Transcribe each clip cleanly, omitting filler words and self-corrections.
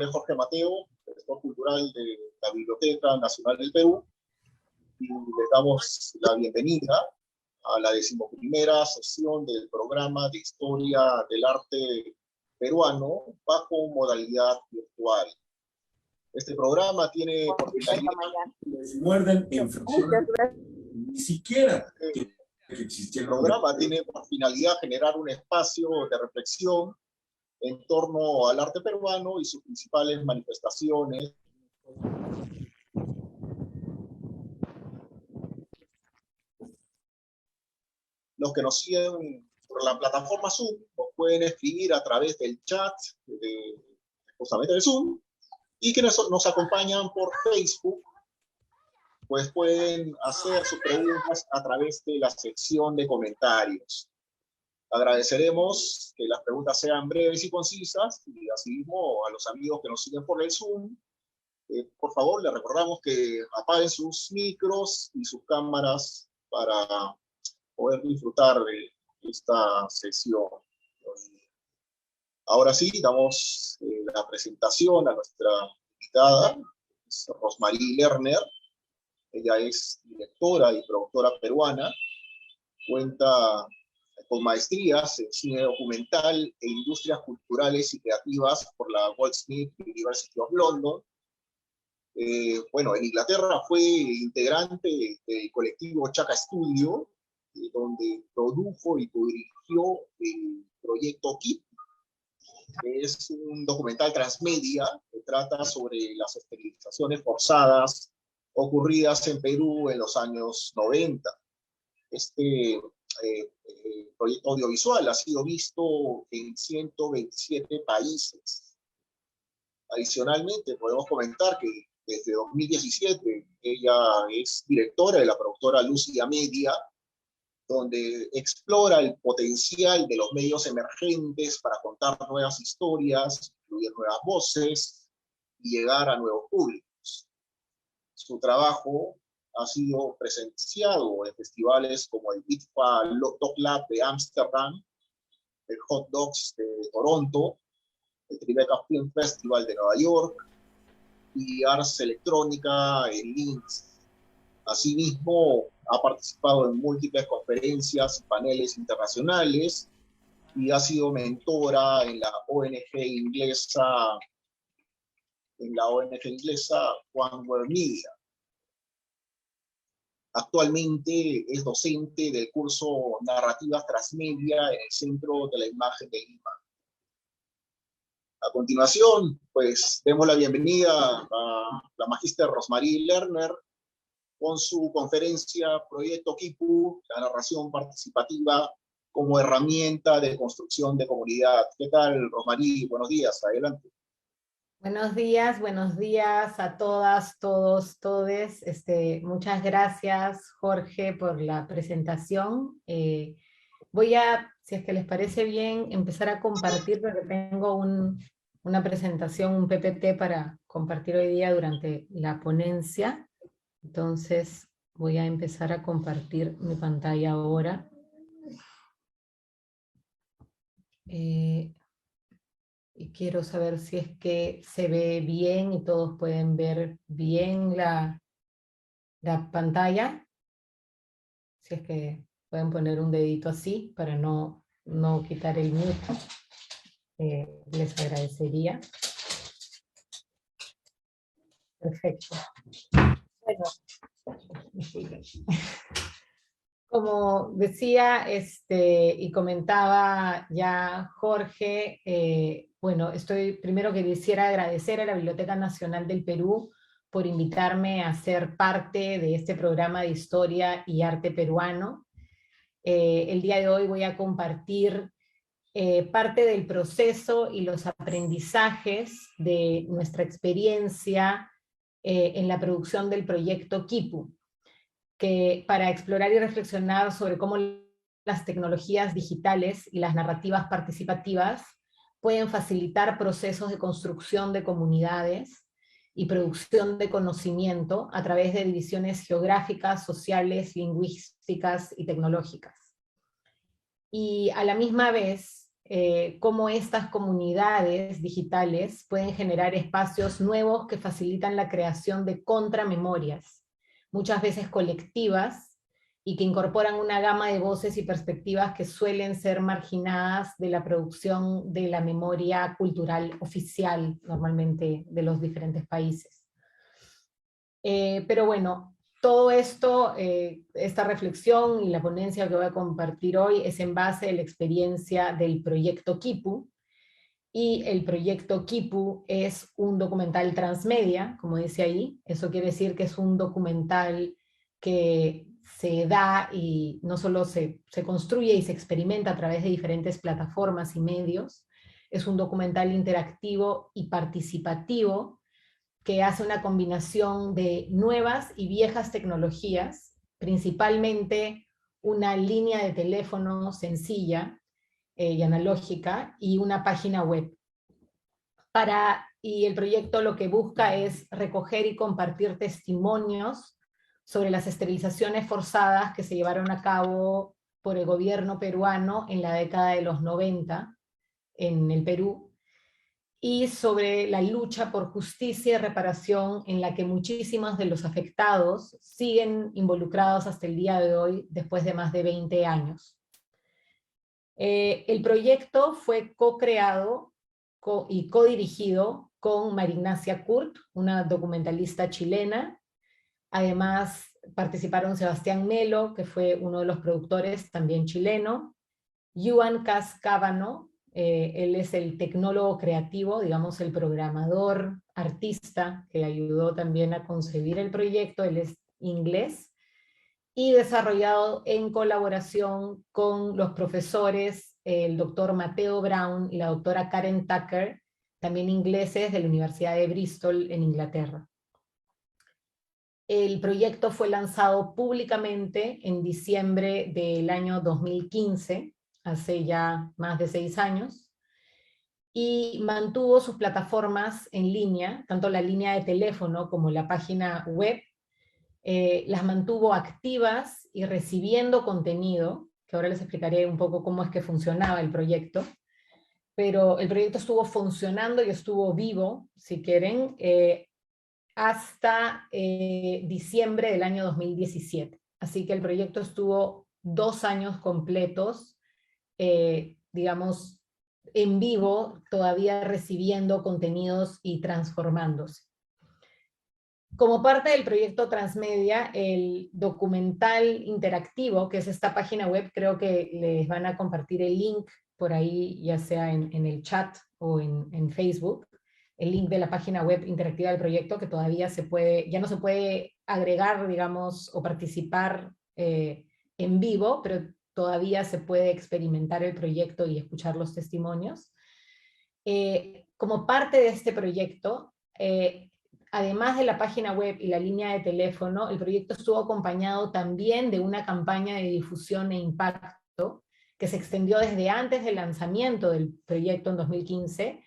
es Jorge Mateo, director cultural de la Biblioteca Nacional del Perú, y les damos la bienvenida a la 11ª sesión del programa de Historia del Arte Peruano bajo modalidad virtual. Este programa tiene por finalidad... Muerden infracciones, ni siquiera que existiera. El programa tiene por finalidad generar un espacio de reflexión en torno al arte peruano y sus principales manifestaciones. Los que nos siguen por la plataforma Zoom nos pueden escribir a través del chat justamente de Zoom, y quienes nos acompañan por Facebook pues pueden hacer sus preguntas a través de la sección de comentarios. Agradeceremos que las preguntas sean breves y concisas, y asimismo a los amigos que nos siguen por el Zoom, por favor, les recordamos que apaguen sus micros y sus cámaras para poder disfrutar de esta sesión. Ahora sí, damos la presentación a nuestra invitada, Rosmarie Lerner. Ella es directora y productora peruana, cuenta con maestrías en cine documental e industrias culturales y creativas por la Goldsmiths University of London. Bueno, en Inglaterra fue integrante del colectivo Chaka Studio, donde produjo y dirigió el proyecto KIP, que es un documental transmedia que trata sobre las esterilizaciones forzadas ocurridas en Perú en los años 90. Este proyecto audiovisual ha sido visto en 127 países. Adicionalmente, podemos comentar que desde 2017 ella es directora de la productora Lucia Media, donde explora el potencial de los medios emergentes para contar nuevas historias, incluir nuevas voces y llegar a nuevos públicos. Su trabajo ha sido presenciado en festivales como el ITFA Dog Lab de Ámsterdam, el Hot Dogs de Toronto, el Tribeca Film Festival de Nueva York y Ars Electrónica en Linz. Asimismo, ha participado en múltiples conferencias y paneles internacionales y ha sido mentora en la ONG inglesa OneWorld Media. Actualmente es docente del curso Narrativas Transmedia en el Centro de la Imagen de Lima. A continuación, pues, demos la bienvenida a la magíster Rosmarie Lerner con su conferencia Proyecto Kipu, la narración participativa como herramienta de construcción de comunidad. ¿Qué tal, Rosmarie? Buenos días, adelante. Buenos días a todas, todos, todes. Muchas gracias, Jorge, por la presentación. Voy a, si es que les parece bien, empezar a compartir, porque tengo una presentación, un PPT para compartir hoy día durante la ponencia. Entonces voy a empezar a compartir mi pantalla ahora. Y quiero saber si es que se ve bien y todos pueden ver bien la pantalla. Si es que pueden poner un dedito así para no quitar el mute. Les agradecería. Perfecto. Bueno, como decía y comentaba ya Jorge, bueno, primero que quisiera agradecer a la Biblioteca Nacional del Perú por invitarme a ser parte de este programa de Historia y Arte Peruano. El día de hoy voy a compartir parte del proceso y los aprendizajes de nuestra experiencia en la producción del proyecto Kipu, que para explorar y reflexionar sobre cómo las tecnologías digitales y las narrativas participativas pueden facilitar procesos de construcción de comunidades y producción de conocimiento a través de divisiones geográficas, sociales, lingüísticas y tecnológicas. Y a la misma vez, cómo estas comunidades digitales pueden generar espacios nuevos que facilitan la creación de contramemorias, muchas veces colectivas, y que incorporan una gama de voces y perspectivas que suelen ser marginadas de la producción de la memoria cultural oficial, normalmente de los diferentes países. Pero bueno, todo esto, esta reflexión y la ponencia que voy a compartir hoy es en base a la experiencia del proyecto Kipu, y el proyecto Kipu es un documental transmedia, como dice ahí. Eso quiere decir que es un documental que se da y no solo se construye y se experimenta a través de diferentes plataformas y medios, es un documental interactivo y participativo que hace una combinación de nuevas y viejas tecnologías, principalmente una línea de teléfono sencilla y analógica y una página web. Y el proyecto lo que busca es recoger y compartir testimonios sobre las esterilizaciones forzadas que se llevaron a cabo por el gobierno peruano en la década de los 90 en el Perú, y sobre la lucha por justicia y reparación en la que muchísimos de los afectados siguen involucrados hasta el día de hoy, después de más de 20 años. El proyecto fue co-creado y co-dirigido con María Ignacia Kurt, una documentalista chilena. Además participaron Sebastián Melo, que fue uno de los productores, también chileno, Yuan Cascábano, él es el tecnólogo creativo, digamos el programador, artista, que ayudó también a concebir el proyecto, él es inglés, y desarrollado en colaboración con los profesores, el doctor Mateo Brown y la doctora Karen Tucker, también ingleses de la Universidad de Bristol en Inglaterra. El proyecto fue lanzado públicamente en diciembre del año 2015, hace ya más de 6 años, y mantuvo sus plataformas en línea, tanto la línea de teléfono como la página web, las mantuvo activas y recibiendo contenido, que ahora les explicaré un poco cómo es que funcionaba el proyecto, pero el proyecto estuvo funcionando y estuvo vivo, si quieren, hasta diciembre del año 2017. Así que el proyecto estuvo 2 años completos, digamos, en vivo, todavía recibiendo contenidos y transformándose. Como parte del proyecto Transmedia, el documental interactivo, que es esta página web, creo que les van a compartir el link por ahí, ya sea en el chat o en Facebook, el link de la página web interactiva del proyecto, que todavía se puede, ya no se puede agregar, digamos, o participar en vivo, pero todavía se puede experimentar el proyecto y escuchar los testimonios. Como parte de este proyecto, además de la página web y la línea de teléfono, el proyecto estuvo acompañado también de una campaña de difusión e impacto que se extendió desde antes del lanzamiento del proyecto en 2015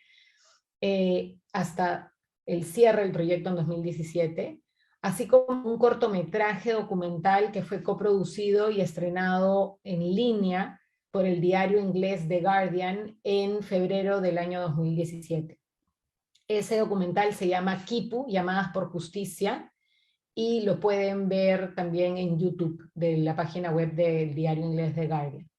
hasta el cierre del proyecto en 2017, así como un cortometraje documental que fue coproducido y estrenado en línea por el diario inglés The Guardian en febrero del año 2017. Ese documental se llama Kipu, Llamadas por Justicia, y lo pueden ver también en YouTube, de la página web del diario inglés The Guardian.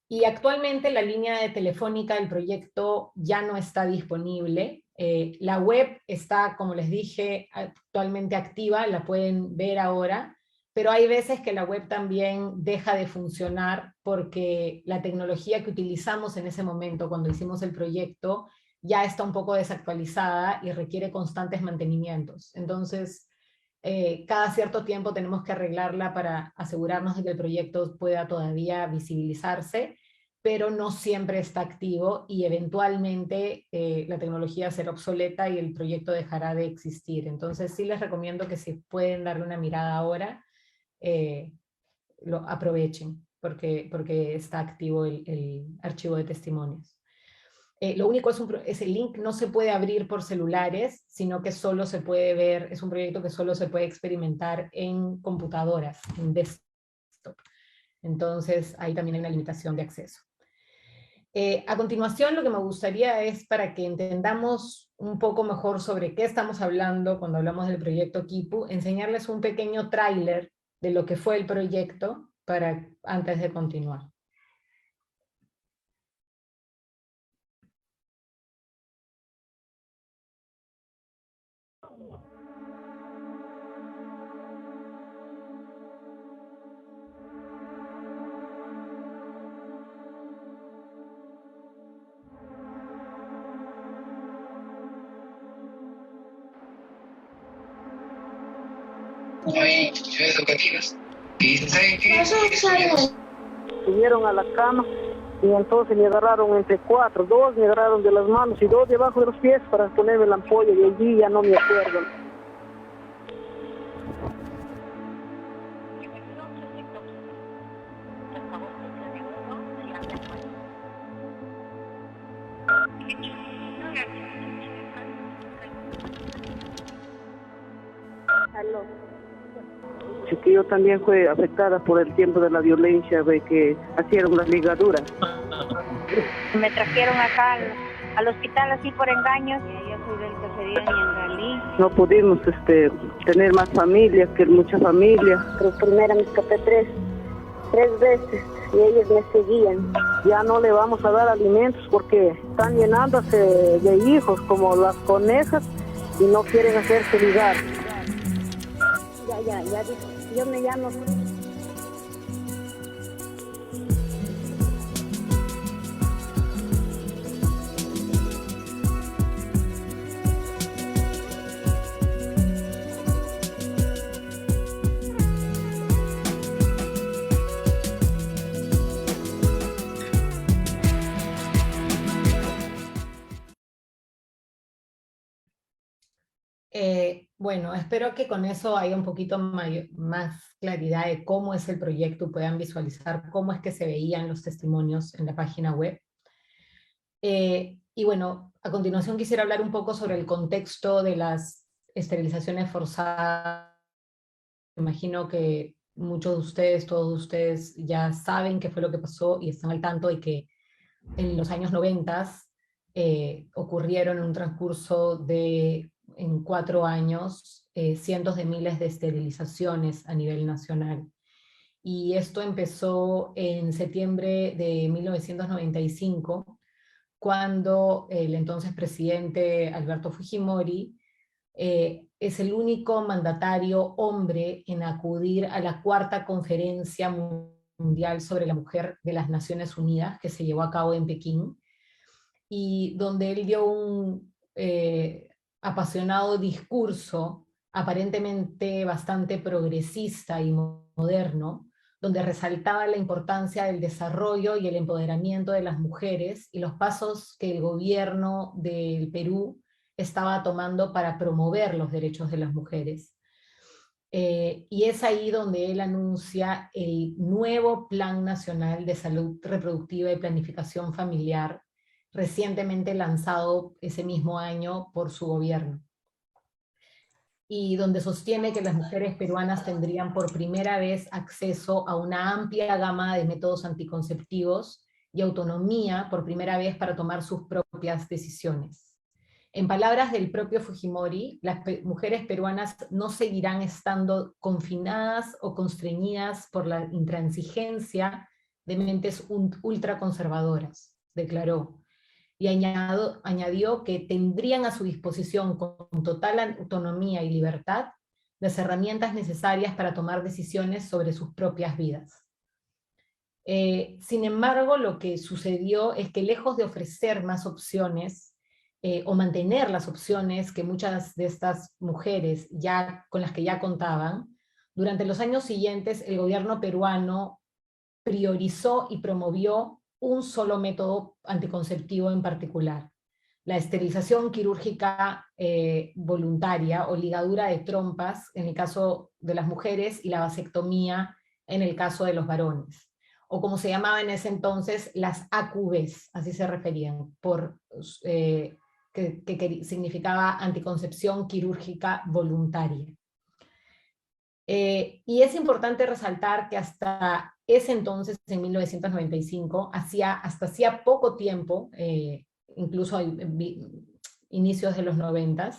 Y actualmente la línea de telefónica del proyecto ya no está disponible. La web está, como les dije, actualmente activa, la pueden ver ahora, pero hay veces que la web también deja de funcionar porque la tecnología que utilizamos en ese momento, cuando hicimos el proyecto, ya está un poco desactualizada y requiere constantes mantenimientos. Entonces, cada cierto tiempo tenemos que arreglarla para asegurarnos de que el proyecto pueda todavía visibilizarse, pero no siempre está activo y eventualmente la tecnología será obsoleta y el proyecto dejará de existir. Entonces sí les recomiendo que si pueden darle una mirada ahora, lo aprovechen, porque está activo el archivo de testimonios. Lo único es el link no se puede abrir por celulares, sino que solo se puede ver, es un proyecto que solo se puede experimentar en computadoras, en desktop. Entonces ahí también hay una limitación de acceso. A continuación, lo que me gustaría es, para que entendamos un poco mejor sobre qué estamos hablando cuando hablamos del proyecto Quipu, enseñarles un pequeño tráiler de lo que fue el proyecto antes de continuar. Hay instituciones educativas que dicen, ¿saben qué? Subieron a la cama y entonces me agarraron entre 4, 2 me agarraron de las manos y 2 debajo de los pies para ponerme la ampolla, y allí ya no me acuerdo. Sí, que yo también fui afectada por el tiempo de la violencia, de que hicieron las ligaduras. Me trajeron acá al hospital así por engaños. Yo soy del Caserío Ñangalí. No pudimos tener más familias, que mucha familia. Pero primero me escapé tres veces y ellos me seguían. Ya no le vamos a dar alimentos porque están llenándose de hijos como las conejas y no quieren hacerse ligar. Ya, yo me llamo. Bueno, espero que con eso haya un poquito más claridad de cómo es el proyecto, puedan visualizar cómo es que se veían los testimonios en la página web. Y bueno, a continuación quisiera hablar un poco sobre el contexto de las esterilizaciones forzadas. Imagino que muchos de ustedes, todos ustedes ya saben qué fue lo que pasó y están al tanto de que en los años 90 ocurrieron en un transcurso de en 4 años, cientos de miles de esterilizaciones a nivel nacional. Y esto empezó en septiembre de 1995, cuando el entonces presidente Alberto Fujimori es el único mandatario hombre en acudir a la 4ª Conferencia Mundial sobre la Mujer de las Naciones Unidas, que se llevó a cabo en Pekín, y donde él dio un apasionado discurso, aparentemente bastante progresista y moderno, donde resaltaba la importancia del desarrollo y el empoderamiento de las mujeres y los pasos que el gobierno del Perú estaba tomando para promover los derechos de las mujeres. Y es ahí donde él anuncia el nuevo Plan Nacional de Salud Reproductiva y Planificación Familiar, recientemente lanzado ese mismo año por su gobierno, y donde sostiene que las mujeres peruanas tendrían por primera vez acceso a una amplia gama de métodos anticonceptivos y autonomía por primera vez para tomar sus propias decisiones. En palabras del propio Fujimori, las mujeres peruanas no seguirán estando confinadas o constreñidas por la intransigencia de mentes ultraconservadoras, declaró. Y añadió que tendrían a su disposición con total autonomía y libertad las herramientas necesarias para tomar decisiones sobre sus propias vidas. Sin embargo, lo que sucedió es que lejos de ofrecer más opciones o mantener las opciones que muchas de estas mujeres con las que ya contaban, durante los años siguientes el gobierno peruano priorizó y promovió un solo método anticonceptivo en particular: la esterilización quirúrgica voluntaria o ligadura de trompas en el caso de las mujeres y la vasectomía en el caso de los varones, o como se llamaba en ese entonces, las AQVs, así se referían, que significaba anticoncepción quirúrgica voluntaria. Y es importante resaltar que hasta ese entonces, en 1995, hasta hacía poco tiempo, incluso inicios de los 90,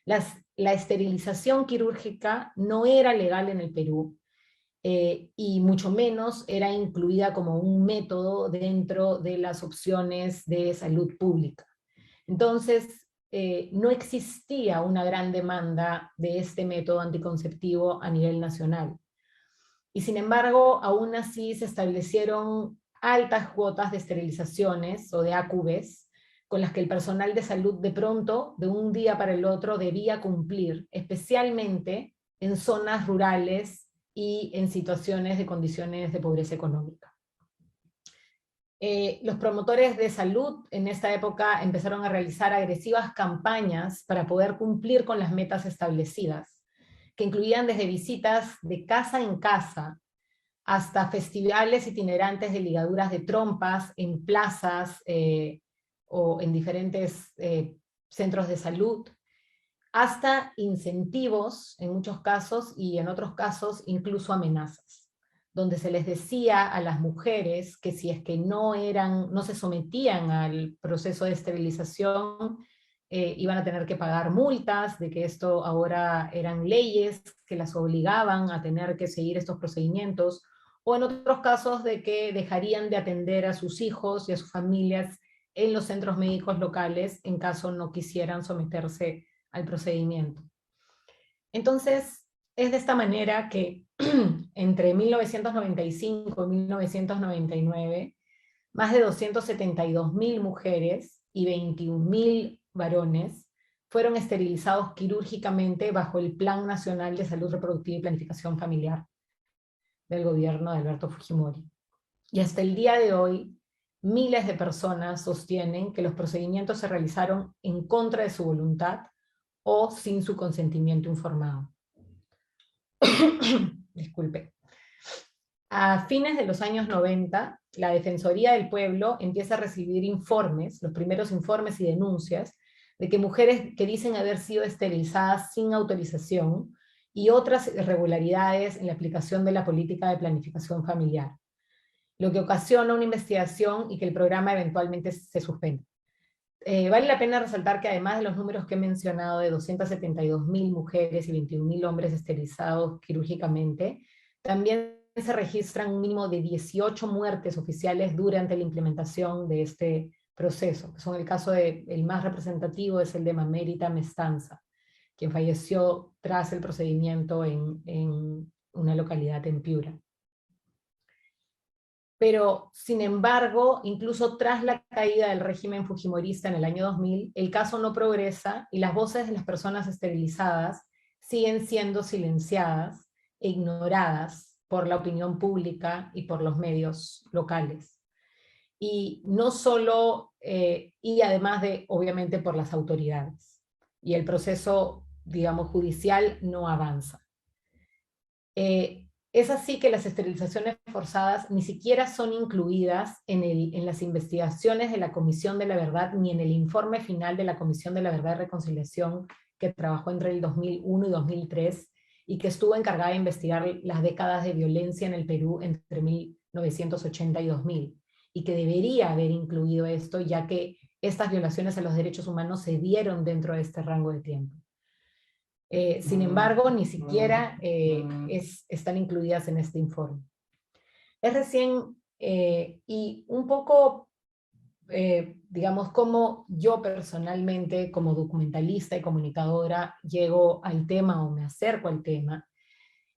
la esterilización quirúrgica no era legal en el Perú, y mucho menos era incluida como un método dentro de las opciones de salud pública. Entonces, no existía una gran demanda de este método anticonceptivo a nivel nacional. Y sin embargo, aún así se establecieron altas cuotas de esterilizaciones o de AQVs, con las que el personal de salud de pronto, de un día para el otro, debía cumplir, especialmente en zonas rurales y en situaciones de condiciones de pobreza económica. Los promotores de salud en esta época empezaron a realizar agresivas campañas para poder cumplir con las metas establecidas, que incluían desde visitas de casa en casa, hasta festivales itinerantes de ligaduras de trompas en plazas o en diferentes centros de salud, hasta incentivos en muchos casos, y en otros casos incluso amenazas, donde se les decía a las mujeres que si es que no se sometían al proceso de esterilización, iban a tener que pagar multas, de que esto ahora eran leyes que las obligaban a tener que seguir estos procedimientos, o en otros casos de que dejarían de atender a sus hijos y a sus familias en los centros médicos locales en caso no quisieran someterse al procedimiento. Entonces, es de esta manera que entre 1995 y 1999, más de 272.000 mujeres y 21.000 varones fueron esterilizados quirúrgicamente bajo el Plan Nacional de Salud Reproductiva y Planificación Familiar del gobierno de Alberto Fujimori. Y hasta el día de hoy, miles de personas sostienen que los procedimientos se realizaron en contra de su voluntad o sin su consentimiento informado. Disculpe. A fines de los años 90, la Defensoría del Pueblo empieza a recibir informes, los primeros informes y denuncias, de que mujeres que dicen haber sido esterilizadas sin autorización y otras irregularidades en la aplicación de la política de planificación familiar, lo que ocasiona una investigación y que el programa eventualmente se suspende. Vale la pena resaltar que además de los números que he mencionado de 272.000 mujeres y 21.000 hombres esterilizados quirúrgicamente, también se registran un mínimo de 18 muertes oficiales durante la implementación de este proceso, que son el caso el más representativo es el de Mamérita Mestanza, quien falleció tras el procedimiento en una localidad en Piura. Pero, sin embargo, incluso tras la caída del régimen fujimorista en el año 2000, el caso no progresa y las voces de las personas esterilizadas siguen siendo silenciadas e ignoradas por la opinión pública y por los medios locales. Y no solo, y además de, obviamente, por las autoridades. Y el proceso, digamos, judicial no avanza. Es así que las esterilizaciones forzadas ni siquiera son incluidas en las investigaciones de la Comisión de la Verdad, ni en el informe final de la Comisión de la Verdad y Reconciliación, que trabajó entre el 2001 y 2003, y que estuvo encargada de investigar las décadas de violencia en el Perú entre 1980 y 2000, y que debería haber incluido esto, ya que estas violaciones a los derechos humanos se dieron dentro de este rango de tiempo. Sin embargo, ni siquiera están incluidas en este informe. Es recién, y un poco, digamos, como yo personalmente, como documentalista y comunicadora, llego al tema o me acerco al tema,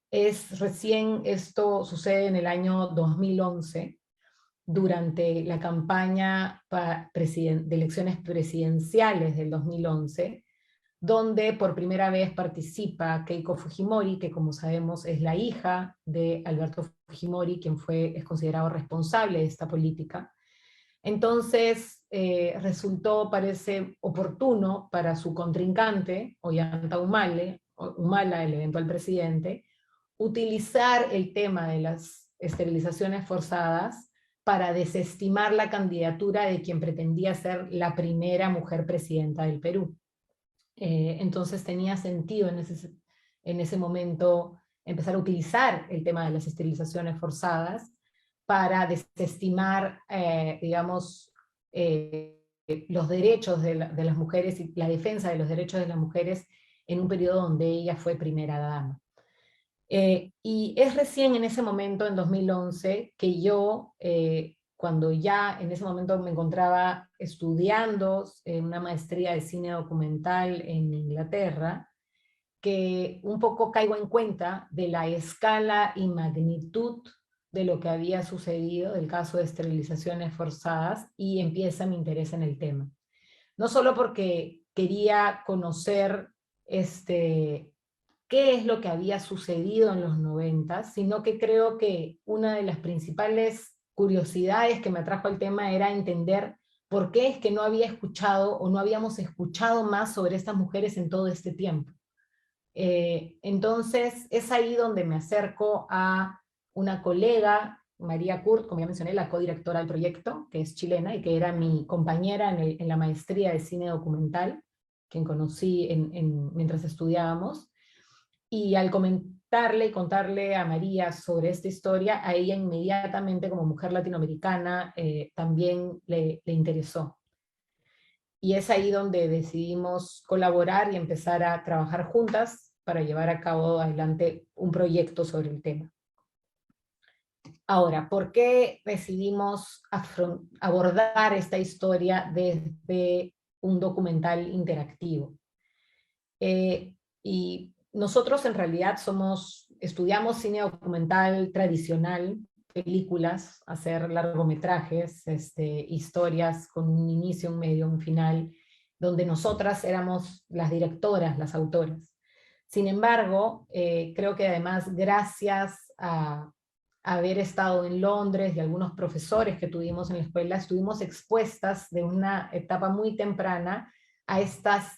es recién, esto sucede en el año 2011, durante la campaña de elecciones presidenciales del 2011, donde por primera vez participa Keiko Fujimori, que como sabemos es la hija de Alberto Fujimori, quien es considerado responsable de esta política. Entonces resultó, parece oportuno para su contrincante, Ollanta Humala, el eventual presidente, utilizar el tema de las esterilizaciones forzadas para desestimar la candidatura de quien pretendía ser la primera mujer presidenta del Perú. Entonces tenía sentido en ese momento empezar a utilizar el tema de las esterilizaciones forzadas para desestimar, digamos, los derechos de las mujeres y la defensa de los derechos de las mujeres en un periodo donde ella fue primera dama. Y es recién en ese momento, en 2011, que yo, cuando ya en ese momento me encontraba estudiando una maestría de cine documental en Inglaterra, que un poco caigo en cuenta de la escala y magnitud de lo que había sucedido, del caso de esterilizaciones forzadas, y empieza mi interés en el tema. No solo porque quería conocer qué es lo que había sucedido en los 90, sino que creo que una de las principales curiosidades que me atrajo al tema era entender por qué es que no había escuchado o no habíamos escuchado más sobre estas mujeres en todo este tiempo. Entonces es ahí donde me acerco a una colega, María Kurt, como ya mencioné, la codirectora del proyecto, que es chilena y que era mi compañera en la maestría de cine documental, quien conocí mientras estudiábamos, y al comentarle y contarle a María sobre esta historia, a ella inmediatamente como mujer latinoamericana también le interesó. Y es ahí donde decidimos colaborar y empezar a trabajar juntas para llevar a cabo adelante un proyecto sobre el tema. Ahora, ¿por qué decidimos abordar esta historia desde un documental interactivo? Y nosotros en realidad estudiamos cine documental tradicional, películas, hacer largometrajes, historias con un inicio, un medio, un final, donde nosotras éramos las directoras, las autoras. Sin embargo, creo que además gracias a haber estado en Londres y algunos profesores que tuvimos en la escuela, estuvimos expuestas de una etapa muy temprana a estas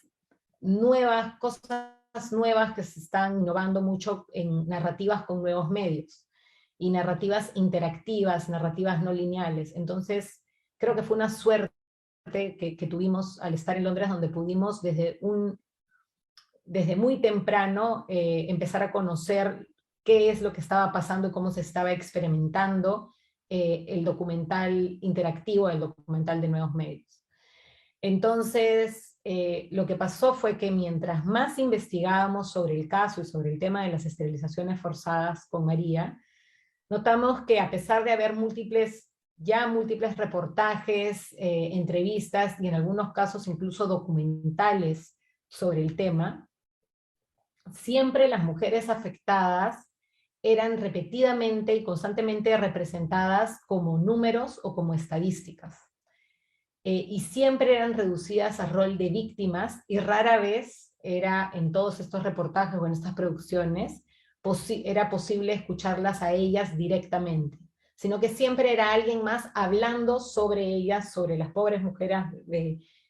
nuevas cosas nuevas que se están innovando mucho en narrativas con nuevos medios, y narrativas interactivas, narrativas no lineales. Entonces, creo que fue una suerte que tuvimos al estar en Londres, donde pudimos desde muy temprano empezar a conocer qué es lo que estaba pasando y cómo se estaba experimentando el documental interactivo, el documental de nuevos medios. Entonces, lo que pasó fue que mientras más investigábamos sobre el caso y sobre el tema de las esterilizaciones forzadas con María, notamos que a pesar de haber múltiples reportajes, entrevistas y en algunos casos incluso documentales sobre el tema, siempre las mujeres afectadas eran repetidamente y constantemente representadas como números o como estadísticas. Y siempre eran reducidas a rol de víctimas, y rara vez era en todos estos reportajes o en estas producciones era posible escucharlas a ellas directamente, sino que siempre era alguien más hablando sobre ellas, sobre las pobres mujeres,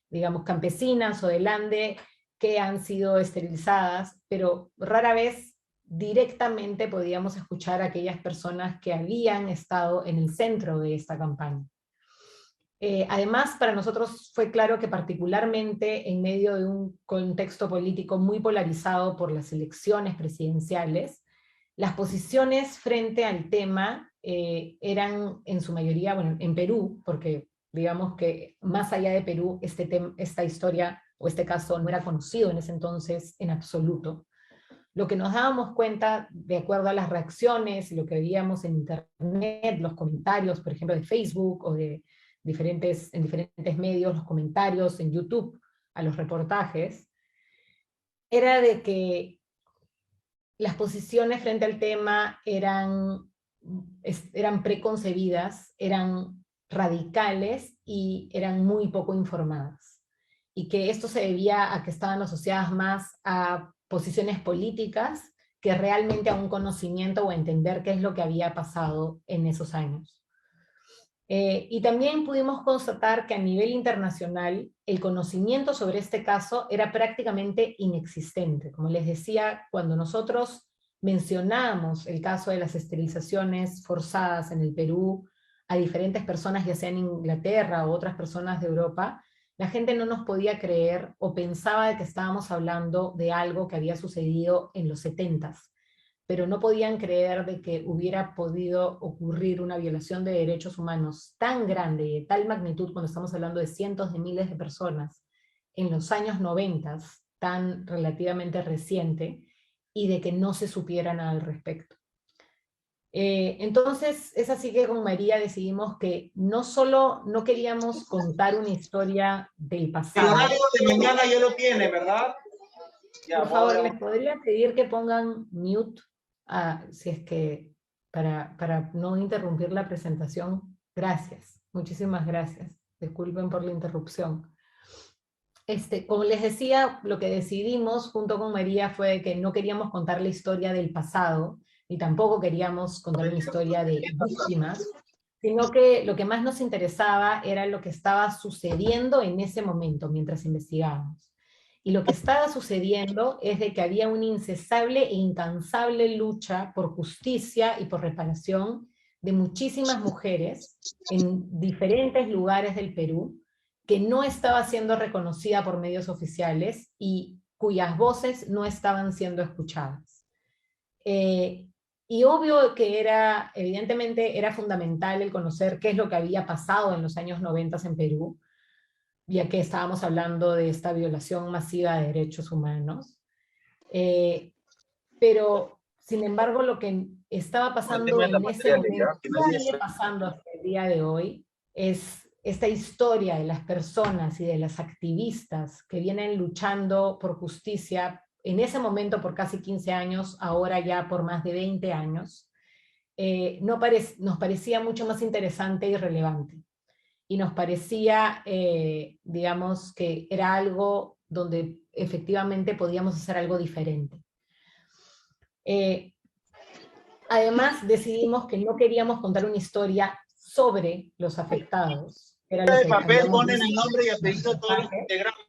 digamos, campesinas o de lande, que han sido esterilizadas, pero rara vez directamente podíamos escuchar a aquellas personas que habían estado en el centro de esta campaña. Además, para nosotros fue claro que particularmente en medio de un contexto político muy polarizado por las elecciones presidenciales, las posiciones frente al tema eran en su mayoría, bueno, en Perú, porque digamos que más allá de Perú, esta historia o este caso no era conocido en ese entonces en absoluto. Lo que nos dábamos cuenta, de acuerdo a las reacciones, lo que veíamos en internet, los comentarios, por ejemplo, de Facebook o en diferentes medios, los comentarios en YouTube a los reportajes, era de que las posiciones frente al tema eran preconcebidas, eran radicales y eran muy poco informadas. Y que esto se debía a que estaban asociadas más a posiciones políticas que realmente a un conocimiento o a entender qué es lo que había pasado en esos años. Y también pudimos constatar que a nivel internacional el conocimiento sobre este caso era prácticamente inexistente. Como les decía, cuando nosotros mencionábamos el caso de las esterilizaciones forzadas en el Perú a diferentes personas, ya sea en Inglaterra o otras personas de Europa, la gente no nos podía creer o pensaba de que estábamos hablando de algo que había sucedido en los 70s. pero no podían creer de que hubiera podido ocurrir una violación de derechos humanos tan grande y de tal magnitud, cuando estamos hablando de cientos de miles de personas, en los años 90, tan relativamente reciente, y de que no se supiera nada al respecto. Entonces, es así que con María decidimos que no solo no queríamos contar una historia del pasado. El horario de mañana ya lo tiene, ¿verdad? Ya, por favor, les podría pedir que pongan mute, si es que, para no interrumpir la presentación. Gracias, muchísimas gracias. Disculpen por la interrupción. Como les decía, lo que decidimos junto con María fue que no queríamos contar la historia del pasado, ni tampoco queríamos contar una historia de víctimas, sino que lo que más nos interesaba era lo que estaba sucediendo en ese momento, mientras investigábamos. Y lo que estaba sucediendo es de que había una incesable e incansable lucha por justicia y por reparación de muchísimas mujeres en diferentes lugares del Perú, que no estaba siendo reconocida por medios oficiales y cuyas voces no estaban siendo escuchadas. Y obvio que evidentemente era fundamental el conocer qué es lo que había pasado en los años 90 en Perú, ya que estábamos hablando de esta violación masiva de derechos humanos. Pero, sin embargo, lo que estaba pasando en ese momento, y sigue pasando hasta el día de hoy, es esta historia de las personas y de las activistas que vienen luchando por justicia, en ese momento por casi 15 años, ahora ya por más de 20 años, nos parecía mucho más interesante y relevante. Y nos parecía, digamos, que era algo donde efectivamente podíamos hacer algo diferente. Además, decidimos que no queríamos contar una historia sobre los afectados. Era lo que el papel ponen el nombre y apellido de todos los integrantes.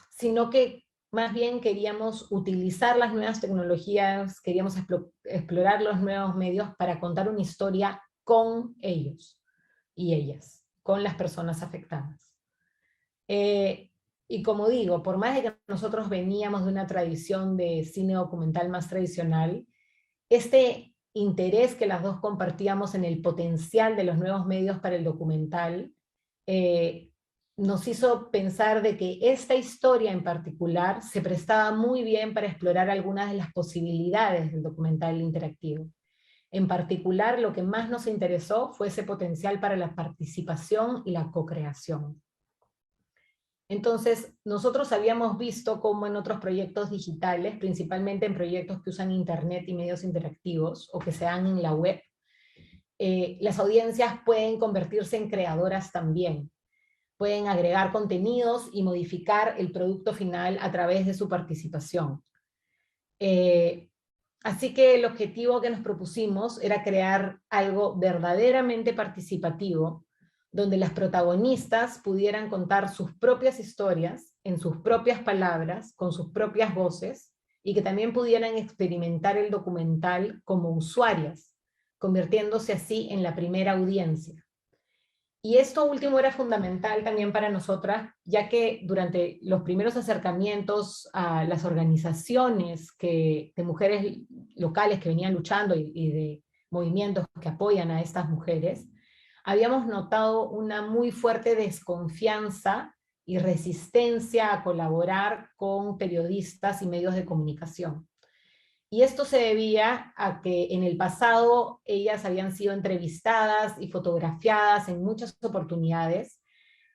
Sino que más bien queríamos utilizar las nuevas tecnologías, queríamos explorar los nuevos medios para contar una historia con ellos y ellas, con las personas afectadas. Y como digo, por más de que nosotros veníamos de una tradición de cine documental más tradicional, este interés que las dos compartíamos en el potencial de los nuevos medios para el documental, nos hizo pensar de que esta historia en particular se prestaba muy bien para explorar algunas de las posibilidades del documental interactivo. En particular, lo que más nos interesó fue ese potencial para la participación y la co-creación. Entonces, nosotros habíamos visto cómo en otros proyectos digitales, principalmente en proyectos que usan internet y medios interactivos, o que se dan en la web, las audiencias pueden convertirse en creadoras también. Pueden agregar contenidos y modificar el producto final a través de su participación. Así que el objetivo que nos propusimos era crear algo verdaderamente participativo, donde las protagonistas pudieran contar sus propias historias, en sus propias palabras, con sus propias voces, y que también pudieran experimentar el documental como usuarias, convirtiéndose así en la primera audiencia. Y esto último era fundamental también para nosotras, ya que durante los primeros acercamientos a las organizaciones de mujeres locales que venían luchando y de movimientos que apoyan a estas mujeres, habíamos notado una muy fuerte desconfianza y resistencia a colaborar con periodistas y medios de comunicación. Y esto se debía a que en el pasado ellas habían sido entrevistadas y fotografiadas en muchas oportunidades,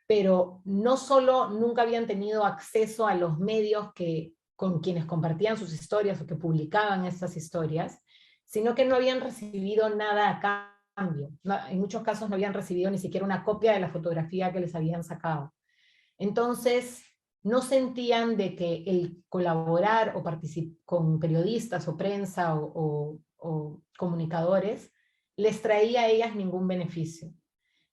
pero no solo nunca habían tenido acceso a los medios con quienes compartían sus historias o que publicaban estas historias, sino que no habían recibido nada a cambio. En muchos casos no habían recibido ni siquiera una copia de la fotografía que les habían sacado. Entonces, no sentían de que el colaborar o participar con periodistas o prensa o comunicadores les traía a ellas ningún beneficio.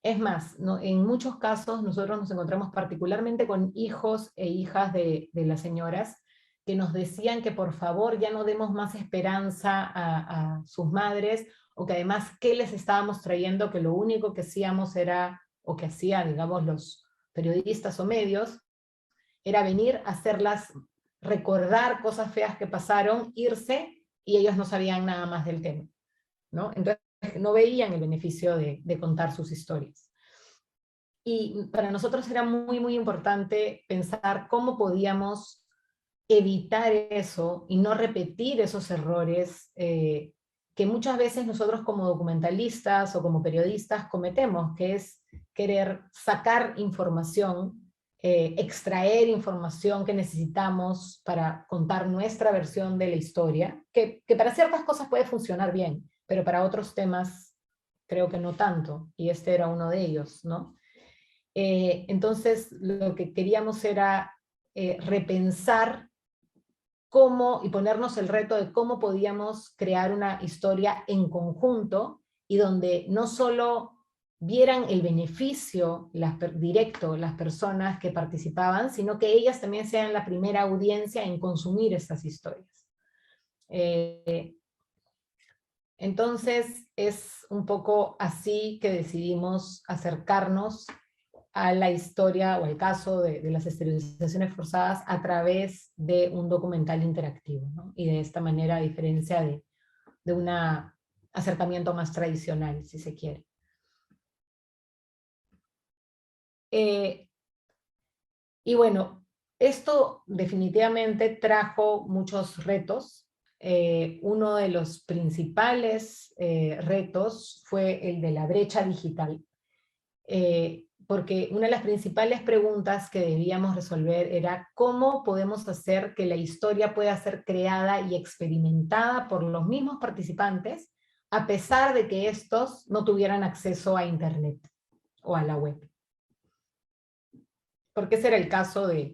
Es más, en muchos casos nosotros nos encontramos particularmente con hijos e hijas de las señoras que nos decían que por favor ya no demos más esperanza a sus madres, o que además qué les estábamos trayendo, que lo único que hacíamos era, o que hacían, digamos, los periodistas o medios, era venir a hacerlas recordar cosas feas que pasaron, irse, y ellos no sabían nada más del tema, ¿no? Entonces no veían el beneficio de contar sus historias. Y para nosotros era muy, muy importante pensar cómo podíamos evitar eso y no repetir esos errores que muchas veces nosotros como documentalistas o como periodistas cometemos, que es querer sacar información, extraer información que necesitamos para contar nuestra versión de la historia, que para ciertas cosas puede funcionar bien, pero para otros temas creo que no tanto, y este era uno de ellos, ¿no? Entonces lo que queríamos era repensar cómo, y ponernos el reto de cómo podíamos crear una historia en conjunto, y donde no solo vieran el beneficio directo las personas que participaban, sino que ellas también sean la primera audiencia en consumir estas historias. Entonces es un poco así que decidimos acercarnos a la historia o al caso de las esterilizaciones forzadas a través de un documental interactivo, ¿no? Y de esta manera, a diferencia de un acercamiento más tradicional, si se quiere. Y bueno, esto definitivamente trajo muchos retos. Uno de los principales retos fue el de la brecha digital. Porque una de las principales preguntas que debíamos resolver era cómo podemos hacer que la historia pueda ser creada y experimentada por los mismos participantes, a pesar de que estos no tuvieran acceso a Internet o a la web. Porque ese era el caso de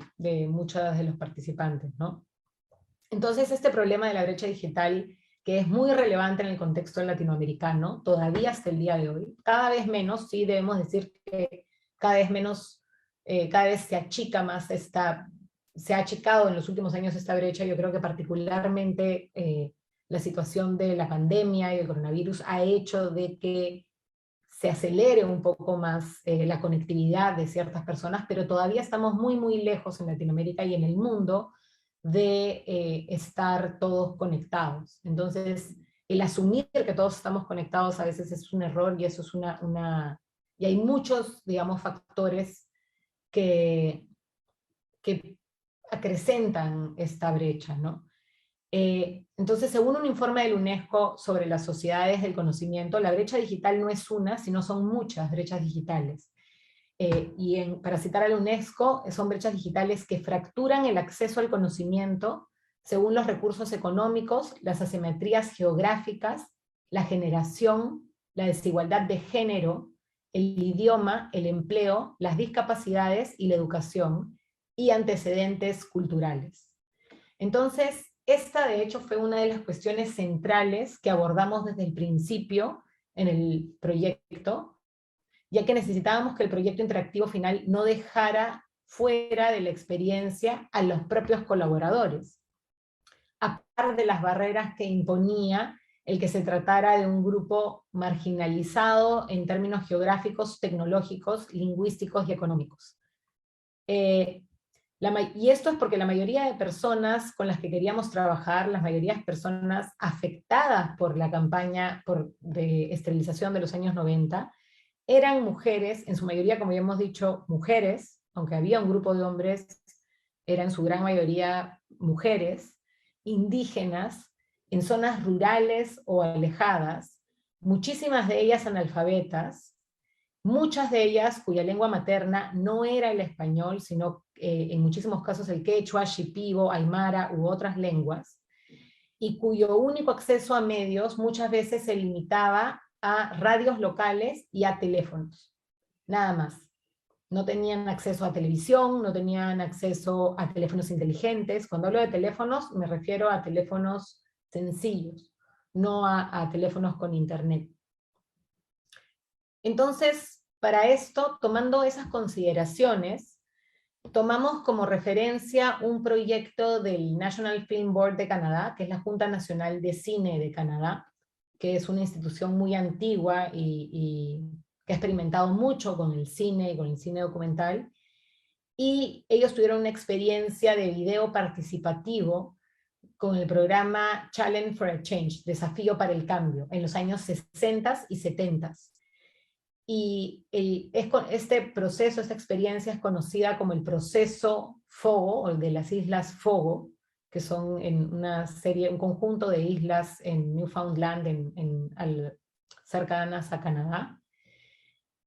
muchos de los participantes, ¿no? Entonces este problema de la brecha digital, que es muy relevante en el contexto latinoamericano, todavía hasta el día de hoy, cada vez menos, sí debemos decir que cada vez menos, cada vez se achica más se ha achicado en los últimos años esta brecha. Yo creo que particularmente la situación de la pandemia y el coronavirus ha hecho de que se acelere un poco más la conectividad de ciertas personas, pero todavía estamos muy, muy lejos en Latinoamérica y en el mundo de estar todos conectados. Entonces, el asumir que todos estamos conectados a veces es un error, y eso es y hay muchos, digamos, factores que acrecentan esta brecha, ¿no? Entonces, según un informe del UNESCO sobre las sociedades del conocimiento, la brecha digital no es una, sino son muchas brechas digitales. Para citar al UNESCO, son brechas digitales que fracturan el acceso al conocimiento según los recursos económicos, las asimetrías geográficas, la generación, la desigualdad de género, el idioma, el empleo, las discapacidades y la educación, y antecedentes culturales. Entonces, esta de hecho fue una de las cuestiones centrales que abordamos desde el principio en el proyecto, ya que necesitábamos que el proyecto interactivo final no dejara fuera de la experiencia a los propios colaboradores, a pesar de las barreras que imponía el que se tratara de un grupo marginalizado en términos geográficos, tecnológicos, lingüísticos y económicos. Y esto es porque la mayoría de personas con las que queríamos trabajar, las mayorías de personas afectadas por la campaña de esterilización de los años 90, eran mujeres, en su mayoría, como ya hemos dicho, mujeres, aunque había un grupo de hombres, eran en su gran mayoría mujeres, indígenas, en zonas rurales o alejadas, muchísimas de ellas analfabetas, muchas de ellas cuya lengua materna no era el español, sino en muchísimos casos el quechua, shipibo, aymara u otras lenguas, y cuyo único acceso a medios muchas veces se limitaba a radios locales y a teléfonos, nada más. No tenían acceso a televisión, no tenían acceso a teléfonos inteligentes. Cuando hablo de teléfonos, me refiero a teléfonos sencillos, no a teléfonos con internet. Entonces, para esto, tomando esas consideraciones, tomamos como referencia un proyecto del National Film Board de Canadá, que es la Junta Nacional de Cine de Canadá, que es una institución muy antigua y que ha experimentado mucho con el cine y con el cine documental, y ellos tuvieron una experiencia de video participativo con el programa Challenge for a Change, Desafío para el Cambio, en los años 60 y 70. Y este proceso, esta experiencia es conocida como el proceso Fogo, o el de las Islas Fogo, que son en una serie, un conjunto de islas en Newfoundland, cercanas a Canadá,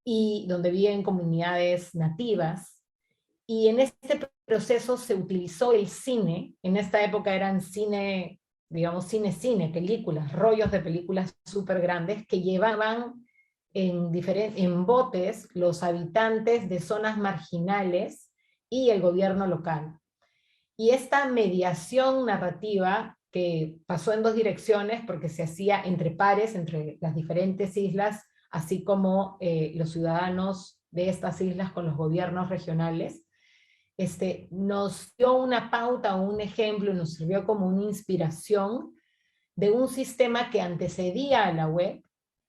y donde viven comunidades nativas. Y en este proceso se utilizó el cine. En esta época eran cine, digamos, cine, películas, rollos de películas súper grandes que llevaban en botes los habitantes de zonas marginales y el gobierno local. Y esta mediación narrativa, que pasó en dos direcciones, porque se hacía entre pares, entre las diferentes islas, así como los ciudadanos de estas islas con los gobiernos regionales, nos dio una pauta o un ejemplo, nos sirvió como una inspiración de un sistema que antecedía a la web,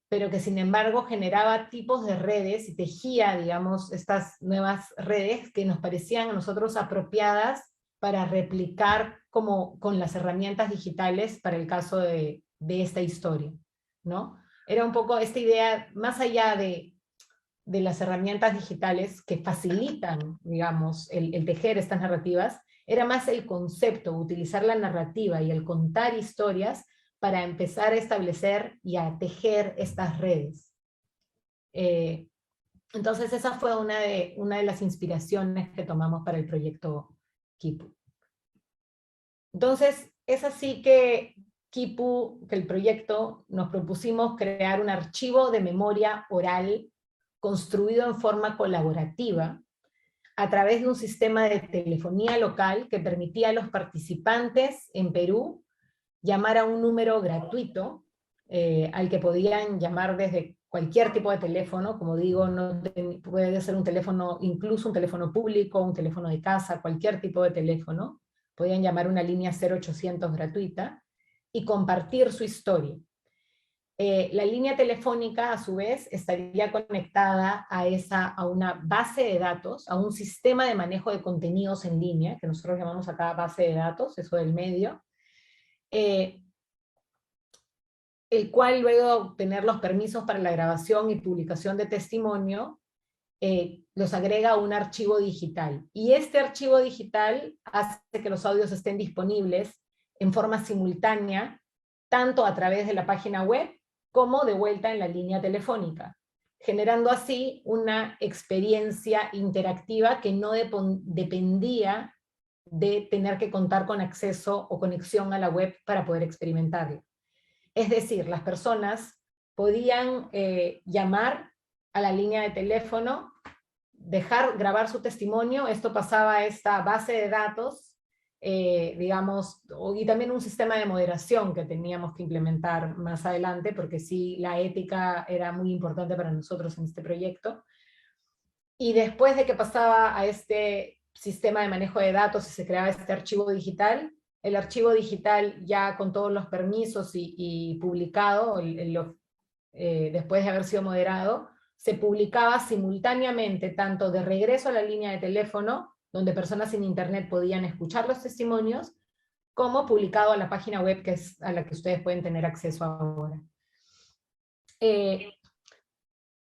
pero que sin embargo generaba tipos de redes y tejía, digamos, estas nuevas redes que nos parecían a nosotros apropiadas para replicar como con las herramientas digitales para el caso de esta historia, ¿no? Era un poco esta idea, más allá de las herramientas digitales que facilitan, digamos, el tejer estas narrativas, era más el concepto, utilizar la narrativa y el contar historias para empezar a establecer y a tejer estas redes. Entonces esa fue una de las inspiraciones que tomamos para el proyecto Kipu. Entonces es así que Kipu, que el proyecto, nos propusimos crear un archivo de memoria oral construido en forma colaborativa a través de un sistema de telefonía local que permitía a los participantes en Perú llamar a un número gratuito al que podían llamar desde cualquier tipo de teléfono. Como digo, puede ser un teléfono, incluso un teléfono público, un teléfono de casa, cualquier tipo de teléfono. Podían llamar una línea 0800 gratuita y compartir su historia. La línea telefónica, a su vez, estaría conectada a una base de datos, a un sistema de manejo de contenidos en línea, que nosotros llamamos acá base de datos, eso del medio, el cual luego de obtener los permisos para la grabación y publicación de testimonio, los agrega a un archivo digital. Y este archivo digital hace que los audios estén disponibles en forma simultánea, tanto a través de la página web, como de vuelta en la línea telefónica, generando así una experiencia interactiva que no dependía de tener que contar con acceso o conexión a la web para poder experimentarla. Es decir, las personas podían llamar a la línea de teléfono, grabar su testimonio, esto pasaba a esta base de datos, digamos, y también un sistema de moderación que teníamos que implementar más adelante, porque sí, la ética era muy importante para nosotros en este proyecto. Y después de que pasaba a este sistema de manejo de datos y se creaba este archivo digital, el archivo digital ya con todos los permisos y publicado, después de haber sido moderado, se publicaba simultáneamente tanto de regreso a la línea de teléfono, donde personas sin internet podían escuchar los testimonios, como publicado a la página web que es a la que ustedes pueden tener acceso ahora.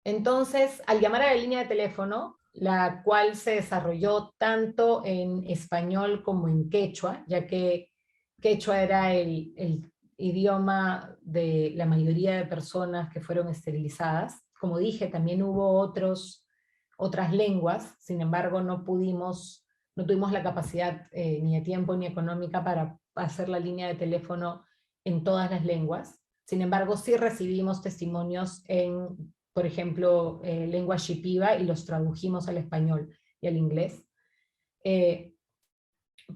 Entonces, al llamar a la línea de teléfono, la cual se desarrolló tanto en español como en quechua, ya que quechua era el idioma de la mayoría de personas que fueron esterilizadas. Como dije, también hubo otras lenguas, sin embargo no tuvimos la capacidad ni de tiempo ni económica para hacer la línea de teléfono en todas las lenguas. Sin embargo, sí recibimos testimonios en, por ejemplo, lengua shipiba, y los tradujimos al español y al inglés.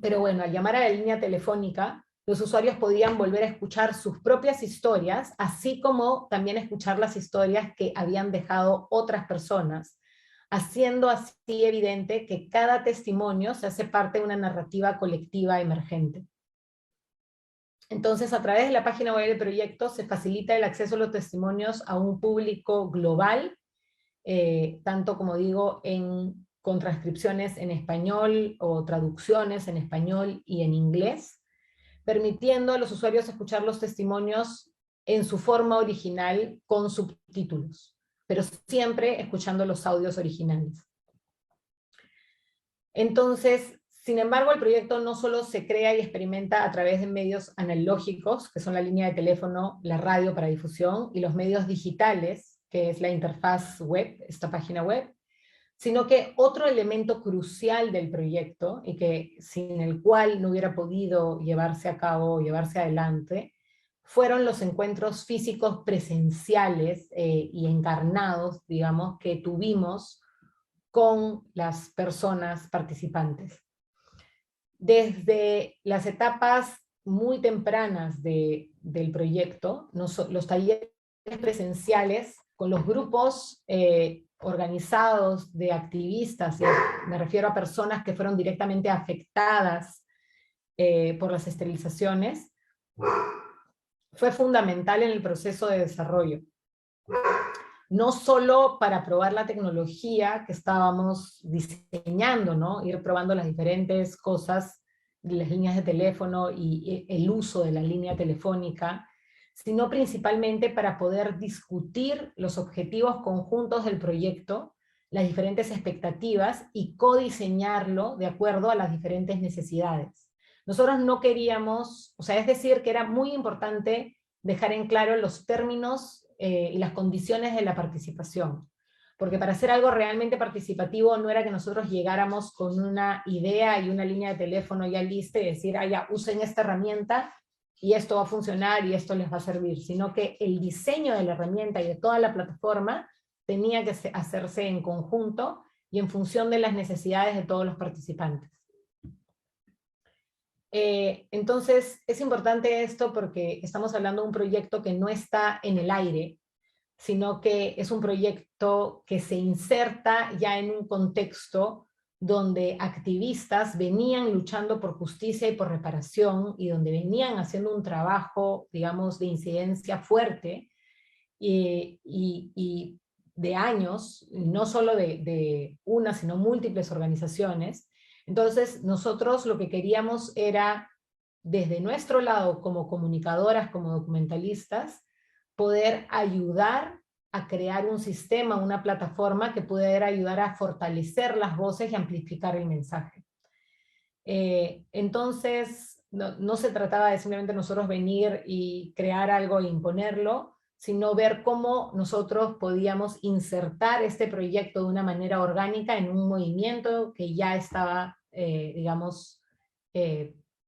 Pero bueno, al llamar a la línea telefónica, los usuarios podían volver a escuchar sus propias historias, así como también escuchar las historias que habían dejado otras personas, haciendo así evidente que cada testimonio se hace parte de una narrativa colectiva emergente. Entonces, a través de la página web del proyecto se facilita el acceso a los testimonios a un público global, tanto como digo en con transcripciones en español o traducciones en español y en inglés, permitiendo a los usuarios escuchar los testimonios en su forma original con subtítulos, pero siempre escuchando los audios originales. Entonces, sin embargo, el proyecto no solo se crea y experimenta a través de medios analógicos, que son la línea de teléfono, la radio para difusión, y los medios digitales, que es la interfaz web, esta página web, sino que otro elemento crucial del proyecto, y que sin el cual no hubiera podido llevarse a cabo, llevarse adelante, fueron los encuentros físicos presenciales y encarnados, digamos, que tuvimos con las personas participantes. Desde las etapas muy tempranas del proyecto, los talleres presenciales con los grupos organizados de activistas, me refiero a personas que fueron directamente afectadas por las esterilizaciones, fue fundamental en el proceso de desarrollo. No solo para probar la tecnología que estábamos diseñando, ¿no? Ir probando las diferentes cosas, las líneas de teléfono y el uso de la línea telefónica, sino principalmente para poder discutir los objetivos conjuntos del proyecto, las diferentes expectativas y codiseñarlo de acuerdo a las diferentes necesidades. Nosotros no queríamos, o sea, es decir, que era muy importante dejar en claro los términos y las condiciones de la participación. Porque para hacer algo realmente participativo no era que nosotros llegáramos con una idea y una línea de teléfono ya lista y decir, ah, ya, usen esta herramienta y esto va a funcionar y esto les va a servir, sino que el diseño de la herramienta y de toda la plataforma tenía que hacerse en conjunto y en función de las necesidades de todos los participantes. Entonces, es importante esto porque estamos hablando de un proyecto que no está en el aire, sino que es un proyecto que se inserta ya en un contexto donde activistas venían luchando por justicia y por reparación, y donde venían haciendo un trabajo, digamos, de incidencia fuerte, y de años, no solo de una, sino múltiples organizaciones. Entonces, nosotros lo que queríamos era, desde nuestro lado, como comunicadoras, como documentalistas, poder ayudar a crear un sistema, una plataforma que pudiera ayudar a fortalecer las voces y amplificar el mensaje. Entonces, no se trataba de simplemente nosotros venir y crear algo e imponerlo, sino ver cómo nosotros podíamos insertar este proyecto de una manera orgánica en un movimiento que ya estaba, digamos,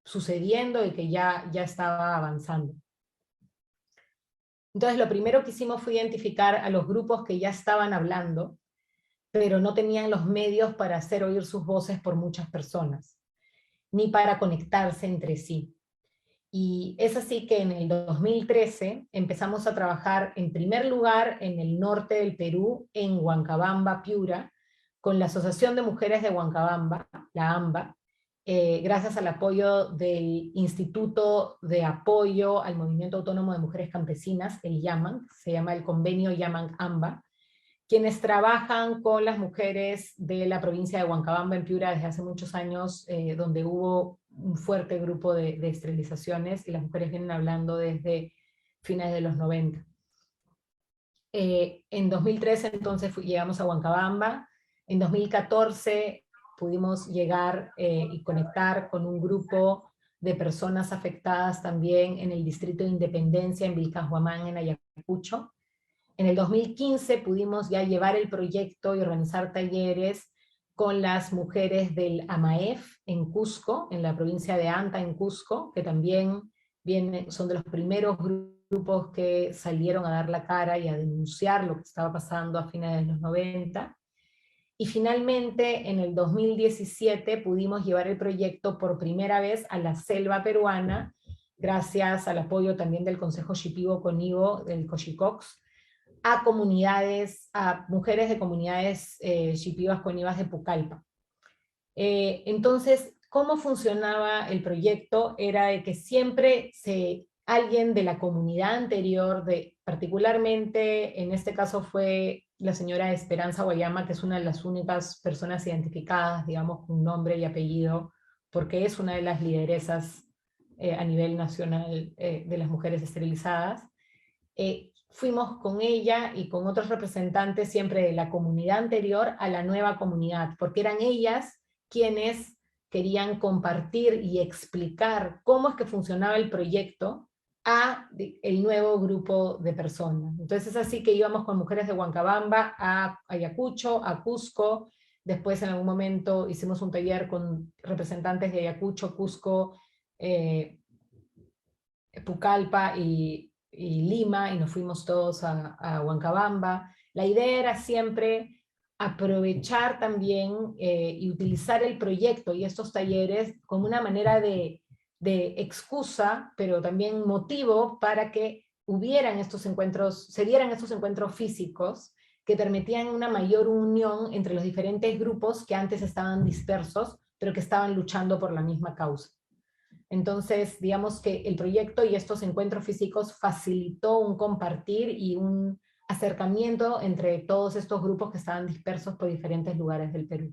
sucediendo y que ya estaba avanzando. Entonces lo primero que hicimos fue identificar a los grupos que ya estaban hablando, pero no tenían los medios para hacer oír sus voces por muchas personas, ni para conectarse entre sí. Y es así que en el 2013 empezamos a trabajar en primer lugar en el norte del Perú, en Huancabamba, Piura, con la Asociación de Mujeres de Huancabamba, la AMBA, gracias al apoyo del Instituto de Apoyo al Movimiento Autónomo de Mujeres Campesinas, el YAMAN, se llama el convenio YAMAN-AMBA, quienes trabajan con las mujeres de la provincia de Huancabamba en Piura desde hace muchos años, donde hubo un fuerte grupo de esterilizaciones, y las mujeres vienen hablando desde finales de los 90. En 2013 entonces llegamos a Huancabamba. En 2014 pudimos llegar y conectar con un grupo de personas afectadas también en el distrito de Independencia, en Vilcashuamán, en Ayacucho. En el 2015 pudimos ya llevar el proyecto y organizar talleres con las mujeres del AMAEF en Cusco, en la provincia de Anta, en Cusco, que también son de los primeros grupos que salieron a dar la cara y a denunciar lo que estaba pasando a finales de los 90. Y finalmente, en el 2017, pudimos llevar el proyecto por primera vez a la selva peruana, gracias al apoyo también del Consejo Shipibo-Conibo, del Cochicox, a comunidades, a mujeres de comunidades shipibas conivas de Pucallpa. Entonces, ¿cómo funcionaba el proyecto? Era de que siempre se alguien de la comunidad anterior, particularmente en este caso fue la señora Esperanza Guayama, que es una de las únicas personas identificadas, digamos, con nombre y apellido, porque es una de las lideresas a nivel nacional de las mujeres esterilizadas. Fuimos con ella y con otros representantes siempre de la comunidad anterior a la nueva comunidad, porque eran ellas quienes querían compartir y explicar cómo es que funcionaba el proyecto a el nuevo grupo de personas. Entonces es así que íbamos con mujeres de Huancabamba a Ayacucho, a Cusco, después en algún momento hicimos un taller con representantes de Ayacucho, Cusco, Pucallpa y Lima, y nos fuimos todos a Huancabamba. La idea era siempre aprovechar también y utilizar el proyecto y estos talleres como una manera de excusa, pero también motivo para que hubieran estos encuentros, se dieran estos encuentros físicos que permitían una mayor unión entre los diferentes grupos que antes estaban dispersos, pero que estaban luchando por la misma causa. Entonces, digamos que el proyecto y estos encuentros físicos facilitó un compartir y un acercamiento entre todos estos grupos que estaban dispersos por diferentes lugares del Perú.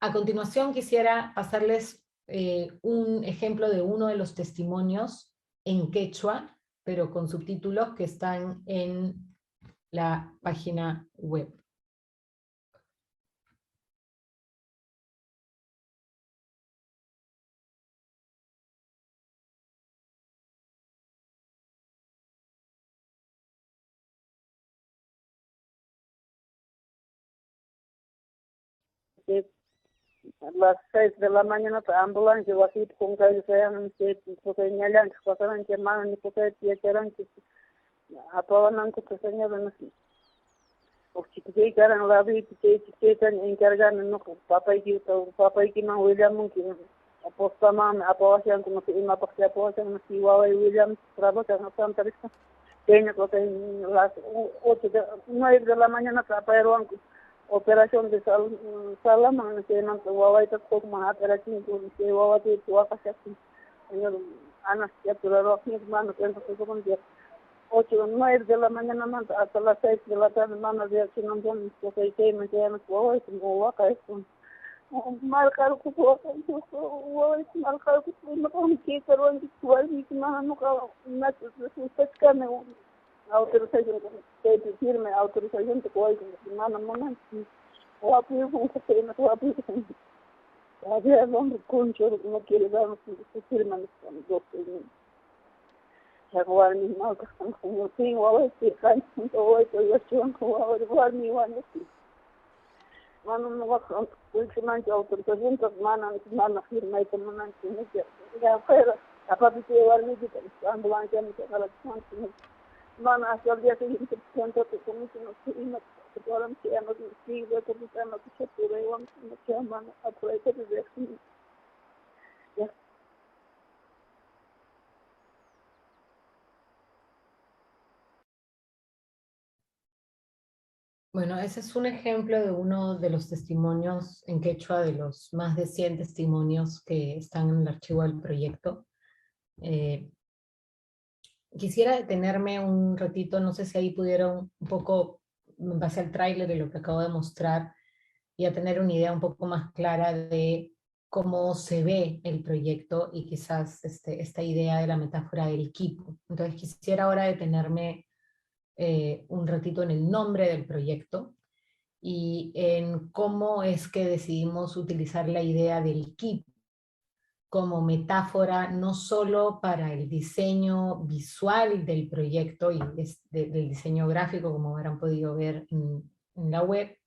A continuación quisiera pasarles un ejemplo de uno de los testimonios en quechua, pero con subtítulos que están en la página web. A las 6 de la mañana la ambulancia va a ir con que sean porque ni hablan que pasaran que mano ni porque ya eran que a todos no que se señalan así porque que eran la vida que están encargando no papá y que no William que apostaban apoyan como si una parte apoyan si William trabaja en Santa Rita tiene que las 9 de la mañana trabajaron operación de Salaman, que no te voy a ir a más operación que voy a ir a hacer señor Ana, ya te lo mi hermano, que es como 8 9 de la mañana hasta las 6 de la tarde, hermano, de que no son que me quedan voy a caer con marcar que voy marcar que no con que pero en cual mi hermano no se pescame autorización que firme autorización de cuál hermano momento o apoyo con que se me apoyo había donde concho no quiere dar su firma con dos ya cual mi mal que están como tengo a ver si caen todo esto yo estoy con igual mi bueno sí mano no va con últimamente autorización que mano firma y como no tiene que ya fuera aparte de llevarme que ambulancia me queda la chance Mana hacia el día siguiente siento que como si no se puedan que no sigue como que no se puede vamos no que mana aprovecha de aquí ya Bueno, ese es un ejemplo de uno de los testimonios en quechua, de los más de 100 testimonios que están en el archivo del proyecto. Quisiera detenerme un ratito, no sé si ahí pudieron un poco, en base al tráiler de lo que acabo de mostrar, y a tener una idea un poco más clara de cómo se ve el proyecto y quizás esta idea de la metáfora del equipo. Entonces quisiera ahora detenerme un ratito en el nombre del proyecto y en cómo es que decidimos utilizar la idea del equipo como metáfora no solo para el diseño visual del proyecto y del diseño gráfico, como habrán podido ver en la web,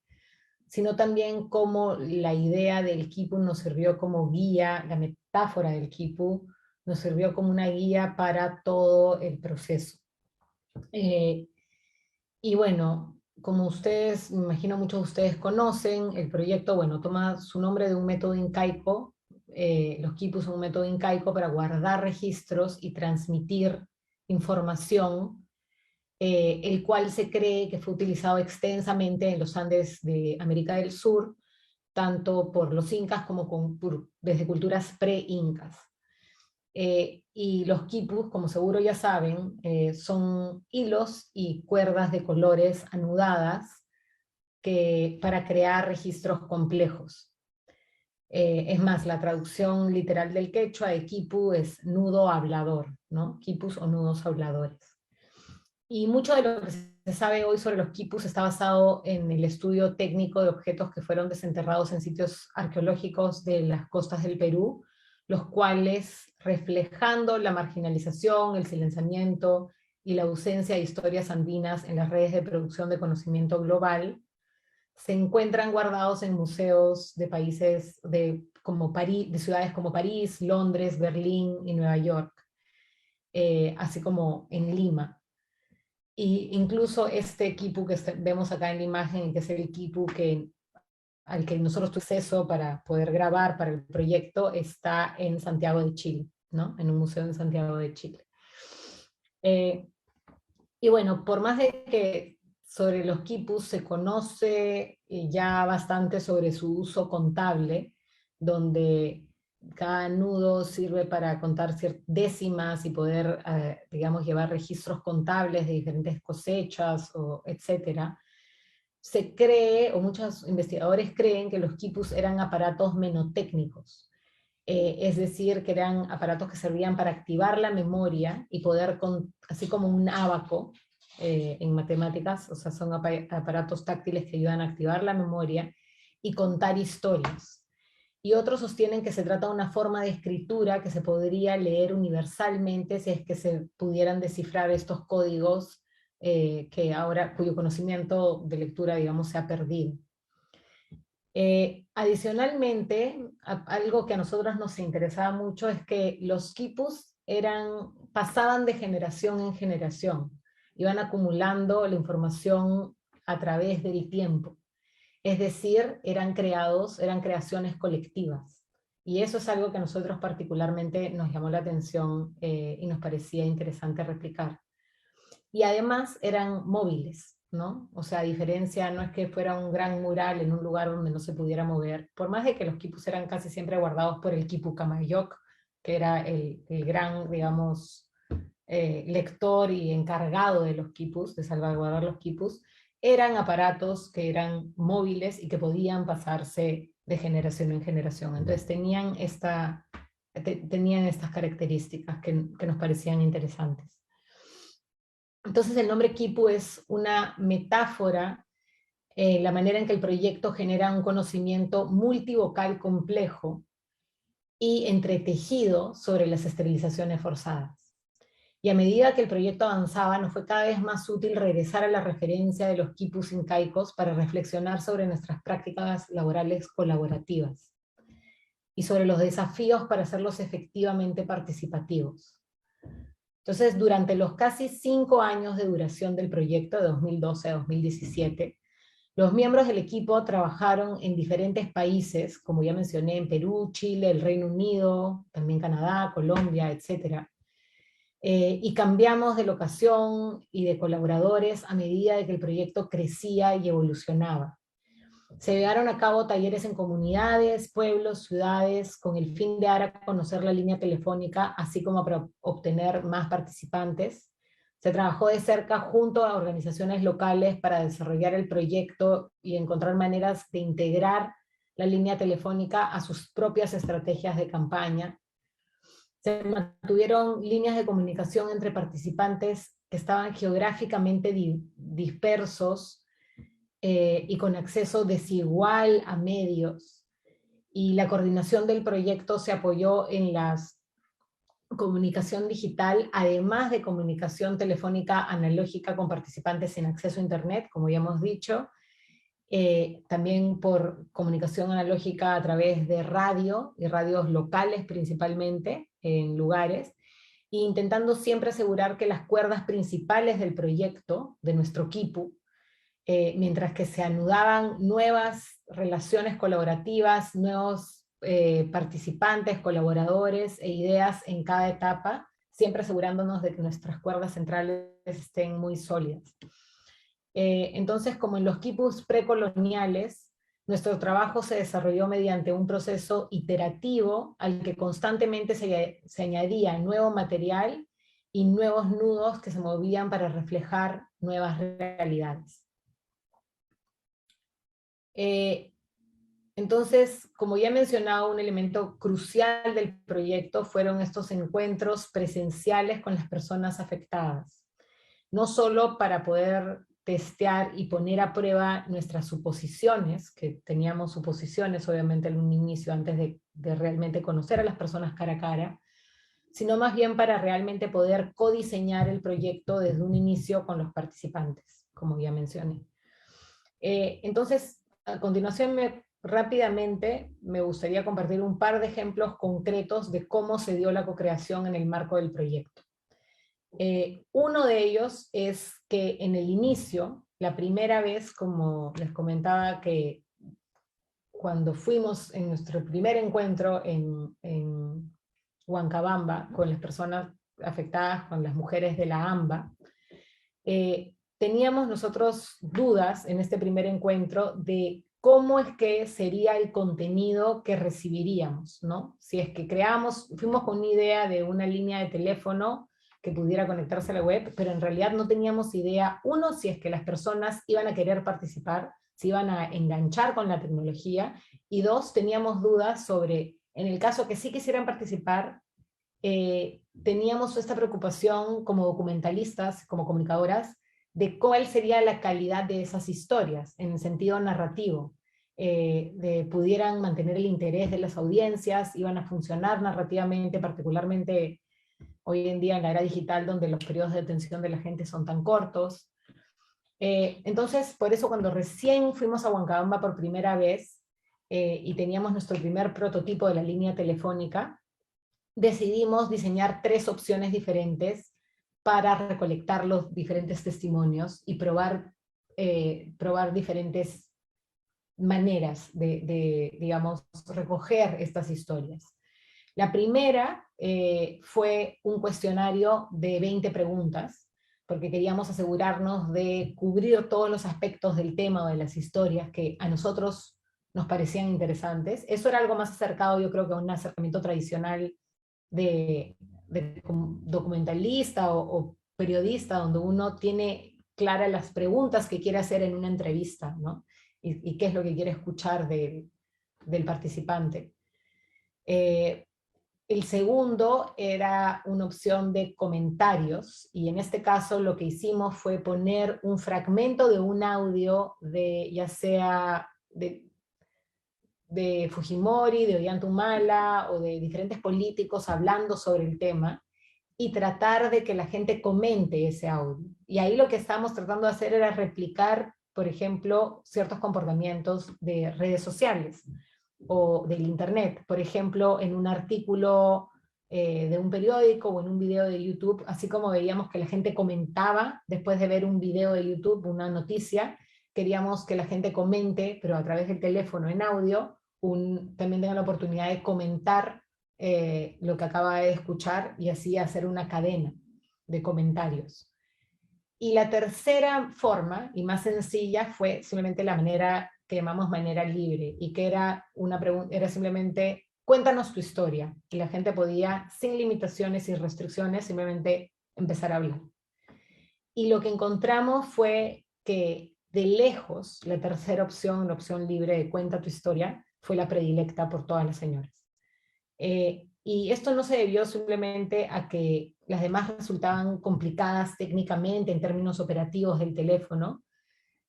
sino también como la idea del quipu nos sirvió como guía, la metáfora del quipu nos sirvió como una guía para todo el proceso. Y bueno, como ustedes, me imagino muchos de ustedes conocen, el proyecto, bueno, toma su nombre de un método incaico. Los quipus son un método incaico para guardar registros y transmitir información, el cual se cree que fue utilizado extensamente en los Andes de América del Sur, tanto por los incas como desde culturas pre-incas. y los quipus, como seguro ya saben, son hilos y cuerdas de colores anudadas para crear registros complejos. Es más, la traducción literal del quechua de quipu es nudo hablador, ¿no? Quipus o nudos habladores. Y mucho de lo que se sabe hoy sobre los quipus está basado en el estudio técnico de objetos que fueron desenterrados en sitios arqueológicos de las costas del Perú, los cuales, reflejando la marginalización, el silenciamiento y la ausencia de historias andinas en las redes de producción de conocimiento global, se encuentran guardados en museos de países de ciudades como París, Londres, Berlín y Nueva York, así como en Lima. Y incluso este quipu que vemos acá en la imagen, que es el quipu al que nosotros tuvimos acceso para poder grabar para el proyecto, está en Santiago de Chile, ¿no? En un museo en Santiago de Chile. Y bueno, por más de que sobre los quipus se conoce ya bastante sobre su uso contable, donde cada nudo sirve para contar décimas y poder, digamos, llevar registros contables de diferentes cosechas, etcétera. Se cree, o muchos investigadores creen, que los quipus eran aparatos menotécnicos. Es decir, que eran aparatos que servían para activar la memoria y poder, así como un ábaco en matemáticas, o sea, son aparatos táctiles que ayudan a activar la memoria y contar historias. Y otros sostienen que se trata de una forma de escritura que se podría leer universalmente si es que se pudieran descifrar estos códigos cuyo conocimiento de lectura, digamos, se ha perdido. Adicionalmente, algo que a nosotros nos interesaba mucho es que los quipus pasaban de generación en generación, iban acumulando la información a través del tiempo. Es decir, eran creaciones colectivas. Y eso es algo que a nosotros particularmente nos llamó la atención y nos parecía interesante replicar. Y además eran móviles, ¿no? O sea, a diferencia, no es que fuera un gran mural en un lugar donde no se pudiera mover, por más de que los quipus eran casi siempre guardados por el quipu Camayoc, que era el gran, digamos, lector y encargado de los quipus, de salvaguardar los quipus, eran aparatos que eran móviles y que podían pasarse de generación en generación. Entonces tenían estas características que nos parecían interesantes. Entonces el nombre quipu es una metáfora, la manera en que el proyecto genera un conocimiento multivocal complejo y entretejido sobre las esterilizaciones forzadas. Y a medida que el proyecto avanzaba, nos fue cada vez más útil regresar a la referencia de los quipus incaicos para reflexionar sobre nuestras prácticas laborales colaborativas y sobre los desafíos para hacerlos efectivamente participativos. Entonces, durante los casi 5 años de duración del proyecto, de 2012 a 2017, los miembros del equipo trabajaron en diferentes países, como ya mencioné, en Perú, Chile, el Reino Unido, también Canadá, Colombia, etc. Y cambiamos de locación y de colaboradores a medida de que el proyecto crecía y evolucionaba. Se llevaron a cabo talleres en comunidades, pueblos, ciudades, con el fin de dar a conocer la línea telefónica, así como para obtener más participantes. Se trabajó de cerca junto a organizaciones locales para desarrollar el proyecto y encontrar maneras de integrar la línea telefónica a sus propias estrategias de campaña. Se mantuvieron líneas de comunicación entre participantes que estaban geográficamente dispersos y con acceso desigual a medios. Y la coordinación del proyecto se apoyó en la comunicación digital, además de comunicación telefónica analógica con participantes sin acceso a internet, como ya hemos dicho, también por comunicación analógica a través de radio, y radios locales principalmente, en lugares, e intentando siempre asegurar que las cuerdas principales del proyecto, de nuestro quipu, mientras que se anudaban nuevas relaciones colaborativas, nuevos participantes, colaboradores e ideas en cada etapa, siempre asegurándonos de que nuestras cuerdas centrales estén muy sólidas. Entonces, como en los quipus precoloniales, Nuestro trabajo se desarrolló mediante un proceso iterativo al que constantemente se añadía nuevo material y nuevos nudos que se movían para reflejar nuevas realidades. Entonces, como ya he mencionado, un elemento crucial del proyecto fueron estos encuentros presenciales con las personas afectadas. No solo para poder testear y poner a prueba nuestras suposiciones, que teníamos suposiciones obviamente en un inicio antes de realmente conocer a las personas cara a cara, sino más bien para realmente poder codiseñar el proyecto desde un inicio con los participantes, como ya mencioné. Entonces, a continuación rápidamente me gustaría compartir un par de ejemplos concretos de cómo se dio la co-creación en el marco del proyecto. Uno de ellos es que en el inicio, la primera vez, como les comentaba, que cuando fuimos en nuestro primer encuentro en Huancabamba con las personas afectadas, con las mujeres de la AMBA, teníamos nosotros dudas en este primer encuentro de cómo es que sería el contenido que recibiríamos, ¿no? Si es que fuimos con una idea de una línea de teléfono que pudiera conectarse a la web, pero en realidad no teníamos idea, uno, si es que las personas iban a querer participar, si iban a enganchar con la tecnología, y dos, teníamos dudas sobre, en el caso que sí quisieran participar, teníamos esta preocupación como documentalistas, como comunicadoras, de cuál sería la calidad de esas historias, en el sentido narrativo, pudieran mantener el interés de las audiencias, iban a funcionar narrativamente, particularmente hoy en día en la era digital, donde los periodos de atención de la gente son tan cortos. Entonces, por eso cuando recién fuimos a Huancabamba por primera vez, y teníamos nuestro primer prototipo de la línea telefónica, decidimos diseñar 3 opciones diferentes para recolectar los diferentes testimonios y probar diferentes maneras de, digamos, recoger estas historias. La primera fue un cuestionario de 20 preguntas, porque queríamos asegurarnos de cubrir todos los aspectos del tema o de las historias que a nosotros nos parecían interesantes. Eso era algo más acercado, yo creo, que a un acercamiento tradicional de documentalista o periodista, donde uno tiene claras las preguntas que quiere hacer en una entrevista, ¿no? Y qué es lo que quiere escuchar del participante. El segundo era una opción de comentarios, y en este caso lo que hicimos fue poner un fragmento de un audio ya sea de Fujimori, de Ollanta o de diferentes políticos hablando sobre el tema, y tratar de que la gente comente ese audio. Y ahí lo que estábamos tratando de hacer era replicar, por ejemplo, ciertos comportamientos de redes sociales o del internet. Por ejemplo, en un artículo de un periódico o en un video de YouTube, así como veíamos que la gente comentaba después de ver un video de YouTube, una noticia, queríamos que la gente comente, pero a través del teléfono en audio, también tenga la oportunidad de comentar lo que acaba de escuchar, y así hacer una cadena de comentarios. Y la tercera forma, y más sencilla, fue simplemente la manera que llamamos manera libre, y que era simplemente, cuéntanos tu historia, y la gente podía, sin limitaciones y restricciones, simplemente empezar a hablar. Y lo que encontramos fue que de lejos, la tercera opción, la opción libre de cuenta tu historia, fue la predilecta por todas las señoras. Y esto no se debió simplemente a que las demás resultaban complicadas técnicamente en términos operativos del teléfono,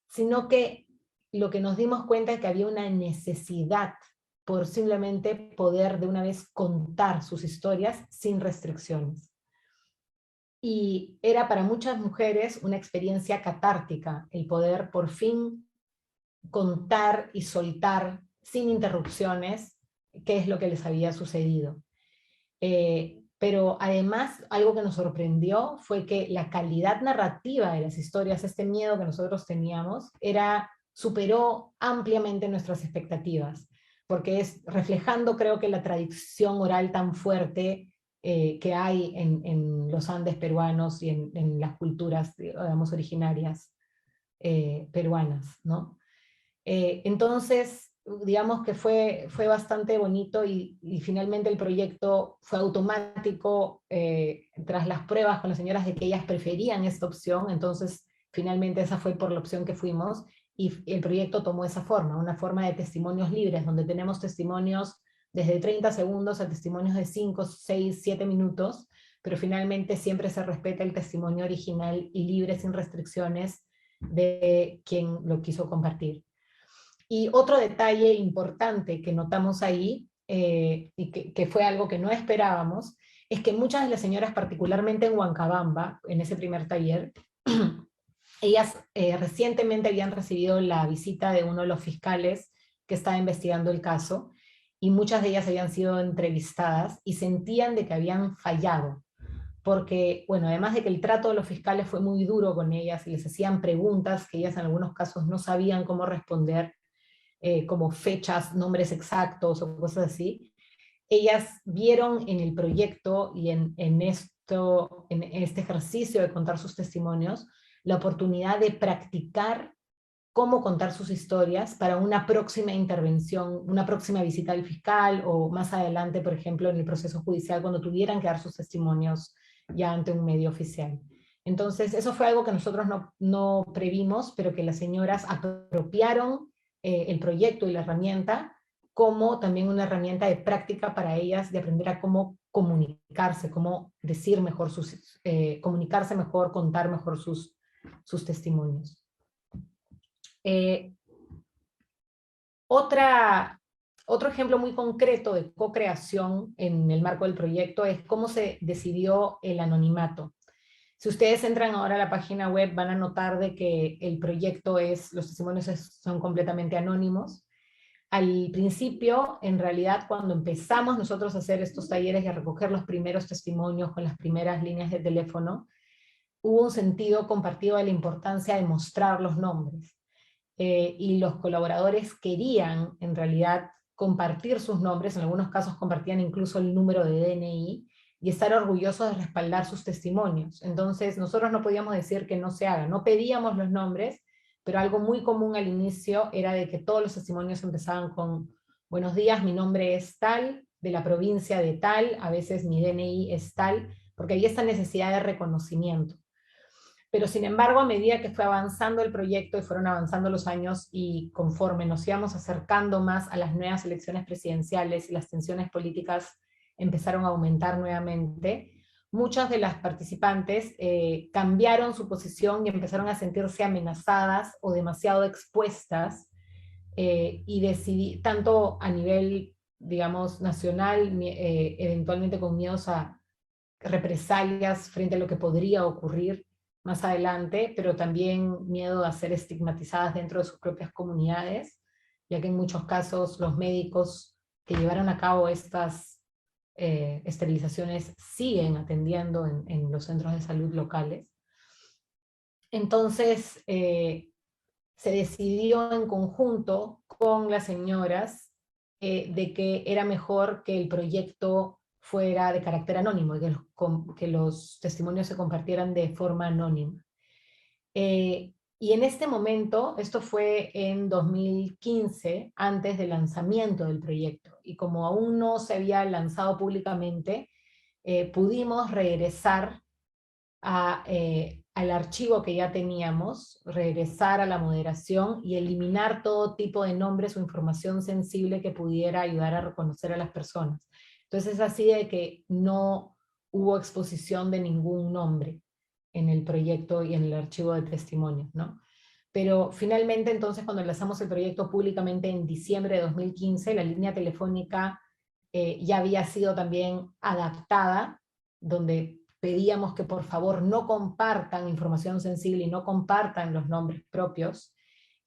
sino que lo que nos dimos cuenta es que había una necesidad por simplemente poder de una vez contar sus historias sin restricciones. Y era para muchas mujeres una experiencia catártica el poder por fin contar y soltar sin interrupciones qué es lo que les había sucedido. Pero además, algo que nos sorprendió fue que la calidad narrativa de las historias, este miedo que nosotros teníamos, superó ampliamente nuestras expectativas, porque es reflejando, creo que, la tradición oral tan fuerte que hay en los Andes peruanos y en las culturas, digamos, originarias peruanas, ¿no? Entonces, digamos que fue bastante bonito y finalmente el proyecto fue automático tras las pruebas con las señoras de que ellas preferían esta opción, entonces finalmente esa fue por la opción que fuimos y el proyecto tomó esa forma, una forma de testimonios libres, donde tenemos testimonios desde 30 segundos a testimonios de 5, 6, 7 minutos, pero finalmente siempre se respeta el testimonio original y libre sin restricciones de quien lo quiso compartir. Y otro detalle importante que notamos ahí, y que fue algo que no esperábamos, es que muchas de las señoras, particularmente en Huancabamba, en ese primer taller, ellas recientemente habían recibido la visita de uno de los fiscales que estaba investigando el caso, y muchas de ellas habían sido entrevistadas y sentían de que habían fallado, porque, bueno, además de que el trato de los fiscales fue muy duro con ellas, y les hacían preguntas que ellas en algunos casos no sabían cómo responder, como fechas, nombres exactos o cosas así, ellas vieron en el proyecto y en este ejercicio de contar sus testimonios, la oportunidad de practicar cómo contar sus historias para una próxima intervención, una próxima visita al fiscal, o más adelante, por ejemplo, en el proceso judicial, cuando tuvieran que dar sus testimonios ya ante un medio oficial. Entonces, eso fue algo que nosotros no previmos, pero que las señoras apropiaron el proyecto y la herramienta como también una herramienta de práctica para ellas, de aprender a cómo comunicarse, cómo decir mejor comunicarse mejor, contar mejor sus testimonios. Otro ejemplo muy concreto de co-creación en el marco del proyecto es cómo se decidió el anonimato. Si ustedes entran ahora a la página web, van a notar de que el proyecto los testimonios son completamente anónimos. Al principio, en realidad, cuando empezamos nosotros a hacer estos talleres y a recoger los primeros testimonios con las primeras líneas de teléfono, hubo un sentido compartido de la importancia de mostrar los nombres. Y los colaboradores querían, en realidad, compartir sus nombres, en algunos casos compartían incluso el número de DNI, y estar orgullosos de respaldar sus testimonios. Entonces, nosotros no podíamos decir que no se haga, no pedíamos los nombres, pero algo muy común al inicio era de que todos los testimonios empezaban con: buenos días, mi nombre es tal, de la provincia de tal, a veces mi DNI es tal, porque había esta necesidad de reconocimiento. Pero sin embargo, a medida que fue avanzando el proyecto y fueron avanzando los años, y conforme nos íbamos acercando más a las nuevas elecciones presidenciales y las tensiones políticas empezaron a aumentar nuevamente, muchas de las participantes cambiaron su posición y empezaron a sentirse amenazadas o demasiado expuestas, y decidí, tanto a nivel, digamos, nacional, eventualmente con miedos a represalias frente a lo que podría ocurrir más adelante, pero también miedo a ser estigmatizadas dentro de sus propias comunidades, ya que en muchos casos los médicos que llevaron a cabo estas esterilizaciones siguen atendiendo en los centros de salud locales. Entonces, se decidió en conjunto con las señoras de que era mejor que el proyecto fuera de carácter anónimo, y que los testimonios se compartieran de forma anónima. Y en este momento, esto fue en 2015, antes del lanzamiento del proyecto, y como aún no se había lanzado públicamente, pudimos regresar al archivo que ya teníamos, regresar a la moderación y eliminar todo tipo de nombres o información sensible que pudiera ayudar a reconocer a las personas. Entonces es así de que no hubo exposición de ningún nombre en el proyecto y en el archivo de testimonios, ¿no? Pero finalmente, entonces, cuando lanzamos el proyecto públicamente en diciembre de 2015, la línea telefónica ya había sido también adaptada, donde pedíamos que por favor no compartan información sensible y no compartan los nombres propios,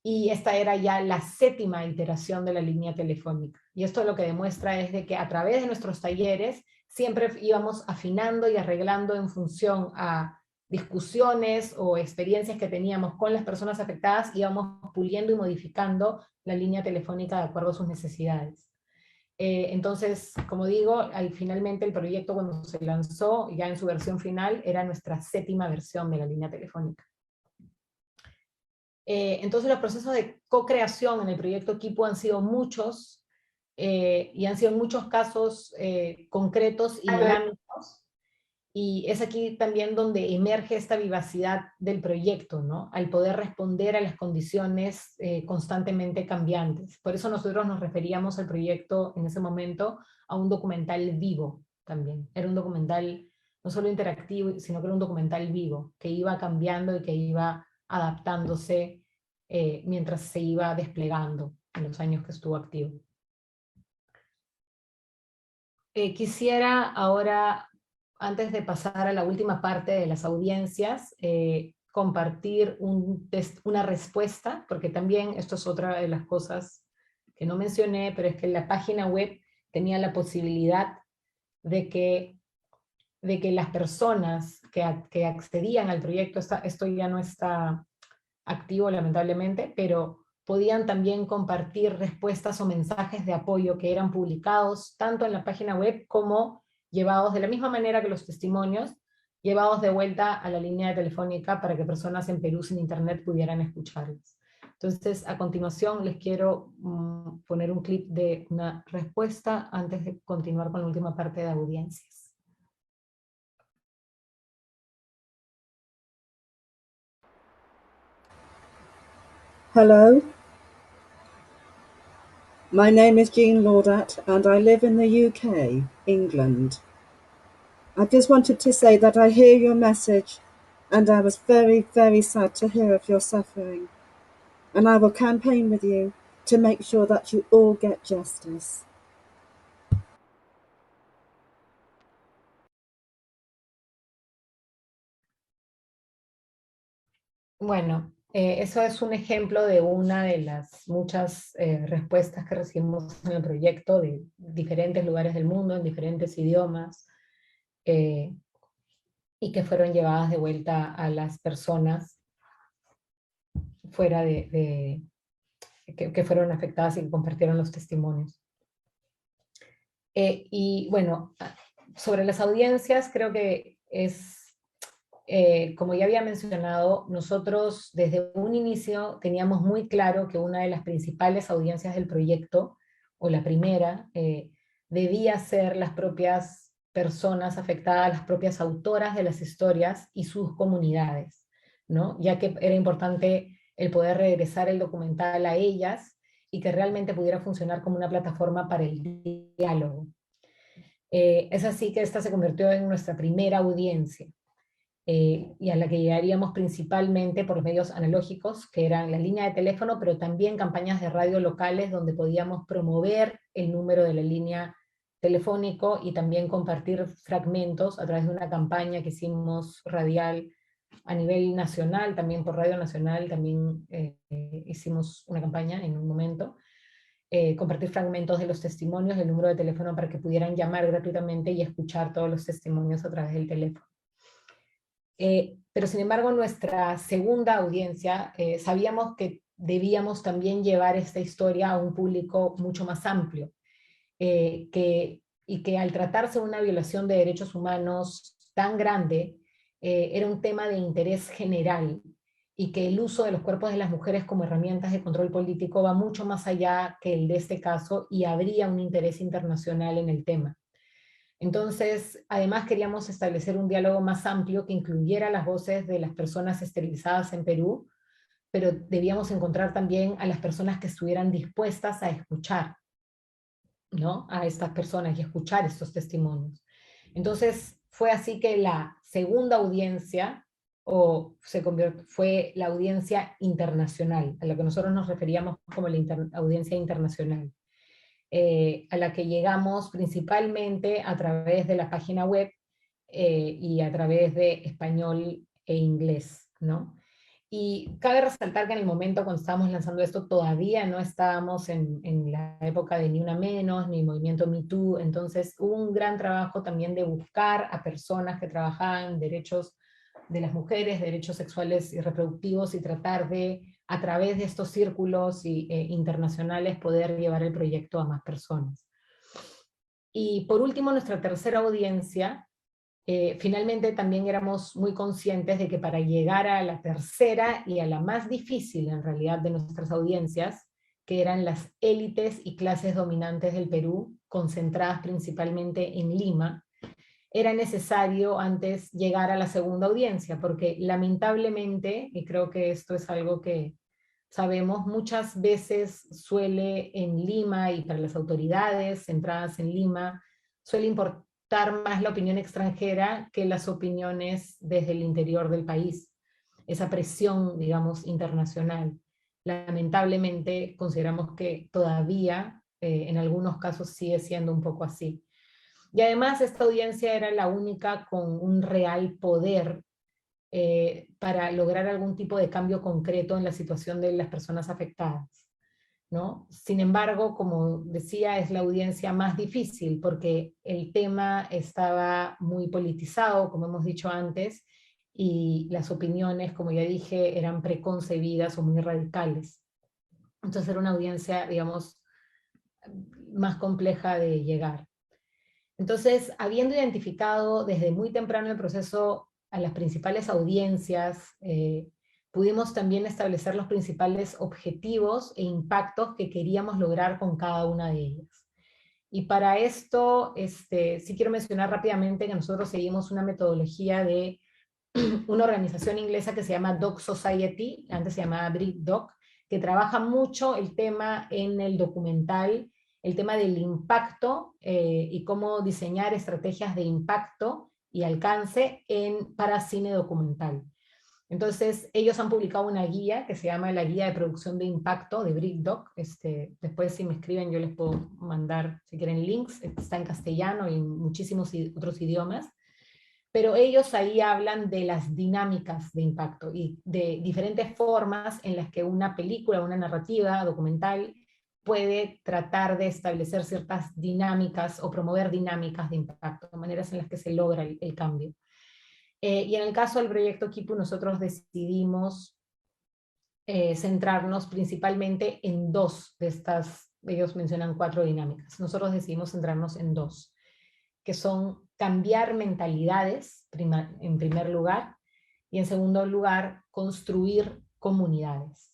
y esta era ya la 7ª iteración de la línea telefónica. Y esto lo que demuestra es de que a través de nuestros talleres siempre íbamos afinando y arreglando en función a discusiones o experiencias que teníamos con las personas afectadas, íbamos puliendo y modificando la línea telefónica de acuerdo a sus necesidades. Entonces, como digo, finalmente el proyecto, cuando se lanzó ya en su versión final, era nuestra 7ª versión de la línea telefónica. Entonces los procesos de co-creación en el proyecto Quipu han sido muchos, y han sido en muchos casos concretos y dinámicos, y es aquí también donde emerge esta vivacidad del proyecto, ¿no? Al poder responder a las condiciones constantemente cambiantes. Por eso nosotros nos referíamos al proyecto en ese momento a un documental vivo también. Era un documental no solo interactivo, sino que era un documental vivo, que iba cambiando y que iba adaptándose mientras se iba desplegando en los años que estuvo activo. Quisiera ahora, antes de pasar a la última parte de las audiencias, compartir una respuesta, porque también esto es otra de las cosas que no mencioné, pero es que la página web tenía la posibilidad de que las personas que accedían al proyecto, esto ya no está activo lamentablemente, pero podían también compartir respuestas o mensajes de apoyo que eran publicados tanto en la página web como llevados de la misma manera que los testimonios, llevados de vuelta a la línea telefónica para que personas en Perú sin internet pudieran escucharlos. Entonces, a continuación les quiero poner un clip de una respuesta antes de continuar con la última parte de audiencias. Hello, my name is Jean Laudat and I live in the UK, England. I just wanted to say that I hear your message and I was very, very sad to hear of your suffering. And I will campaign with you to make sure that you all get justice. Bueno, eso es un ejemplo de una de las muchas respuestas que recibimos en el proyecto de diferentes lugares del mundo, en diferentes idiomas, y que fueron llevadas de vuelta a las personas fuera que fueron afectadas y que compartieron los testimonios. Y bueno, sobre las audiencias creo que es... como ya había mencionado, nosotros desde un inicio teníamos muy claro que una de las principales audiencias del proyecto, o la primera, debía ser las propias personas afectadas, las propias autoras de las historias y sus comunidades, ¿no? Ya que era importante el poder regresar el documental a ellas y que realmente pudiera funcionar como una plataforma para el diálogo. Es así que esta se convirtió en nuestra primera audiencia. Y a la que llegaríamos principalmente por los medios analógicos, que eran la línea de teléfono, pero también campañas de radio locales donde podíamos promover el número de la línea telefónico y también compartir fragmentos a través de una campaña que hicimos radial a nivel nacional, también por Radio Nacional, también hicimos una campaña en un momento, compartir fragmentos de los testimonios, el número de teléfono para que pudieran llamar gratuitamente y escuchar todos los testimonios a través del teléfono. Pero sin embargo nuestra segunda audiencia, sabíamos que debíamos también llevar esta historia a un público mucho más amplio, y que al tratarse de una violación de derechos humanos tan grande, era un tema de interés general, y que el uso de los cuerpos de las mujeres como herramientas de control político va mucho más allá que el de este caso, y habría un interés internacional en el tema. Entonces, además queríamos establecer un diálogo más amplio que incluyera las voces de las personas esterilizadas en Perú, pero debíamos encontrar también a las personas que estuvieran dispuestas a escuchar, ¿no? A estas personas y escuchar estos testimonios. Entonces, fue así que la segunda audiencia fue la audiencia internacional, a la que nosotros nos referíamos como la audiencia internacional. A la que llegamos principalmente a través de la página web y a través de español e inglés, ¿no? Y cabe resaltar que en el momento cuando estábamos lanzando esto todavía no estábamos en la época de Ni Una Menos, ni Movimiento Me Too, entonces hubo un gran trabajo también de buscar a personas que trabajaban derechos de las mujeres, derechos sexuales y reproductivos, y tratar de, a través de estos círculos internacionales, poder llevar el proyecto a más personas. Y por último, nuestra tercera audiencia Finalmente también éramos muy conscientes de que para llegar a la tercera y a la más difícil en realidad de nuestras audiencias, que eran las élites y clases dominantes del Perú, concentradas principalmente en Lima, era necesario antes llegar a la segunda audiencia, porque lamentablemente, y creo que esto es algo que sabemos, muchas veces suele en Lima y para las autoridades centradas en Lima, suele importar más la opinión extranjera que las opiniones desde el interior del país. Esa presión, digamos, internacional. Lamentablemente consideramos que todavía en algunos casos sigue siendo un poco así. Y además esta audiencia era la única con un real poder para lograr algún tipo de cambio concreto en la situación de las personas afectadas, ¿no? Sin embargo, como decía, es la audiencia más difícil porque el tema estaba muy politizado, como hemos dicho antes, y las opiniones, como ya dije, eran preconcebidas o muy radicales. Entonces era una audiencia, digamos, más compleja de llegar. Entonces, habiendo identificado desde muy temprano el proceso a las principales audiencias, pudimos también establecer los principales objetivos e impactos que queríamos lograr con cada una de ellas. Y para esto, sí quiero mencionar rápidamente que nosotros seguimos una metodología de una organización inglesa que se llama Doc Society, antes se llamaba BritDoc, que trabaja mucho el tema en el documental, el tema del impacto y cómo diseñar estrategias de impacto y alcance para cine documental. Entonces, ellos han publicado una guía que se llama la Guía de Producción de Impacto de BritDoc. Después, si me escriben, yo les puedo mandar, si quieren, links. Está en castellano y en muchísimos otros idiomas. Pero ellos ahí hablan de las dinámicas de impacto y de diferentes formas en las que una película, una narrativa documental puede tratar de establecer ciertas dinámicas o promover dinámicas de impacto, maneras en las que se logra el cambio. Y en el caso del proyecto Quipu, nosotros decidimos centrarnos principalmente en dos de estas, ellos mencionan 4 dinámicas, nosotros decidimos centrarnos en 2, que son cambiar mentalidades, en primer lugar, y en segundo lugar, construir comunidades.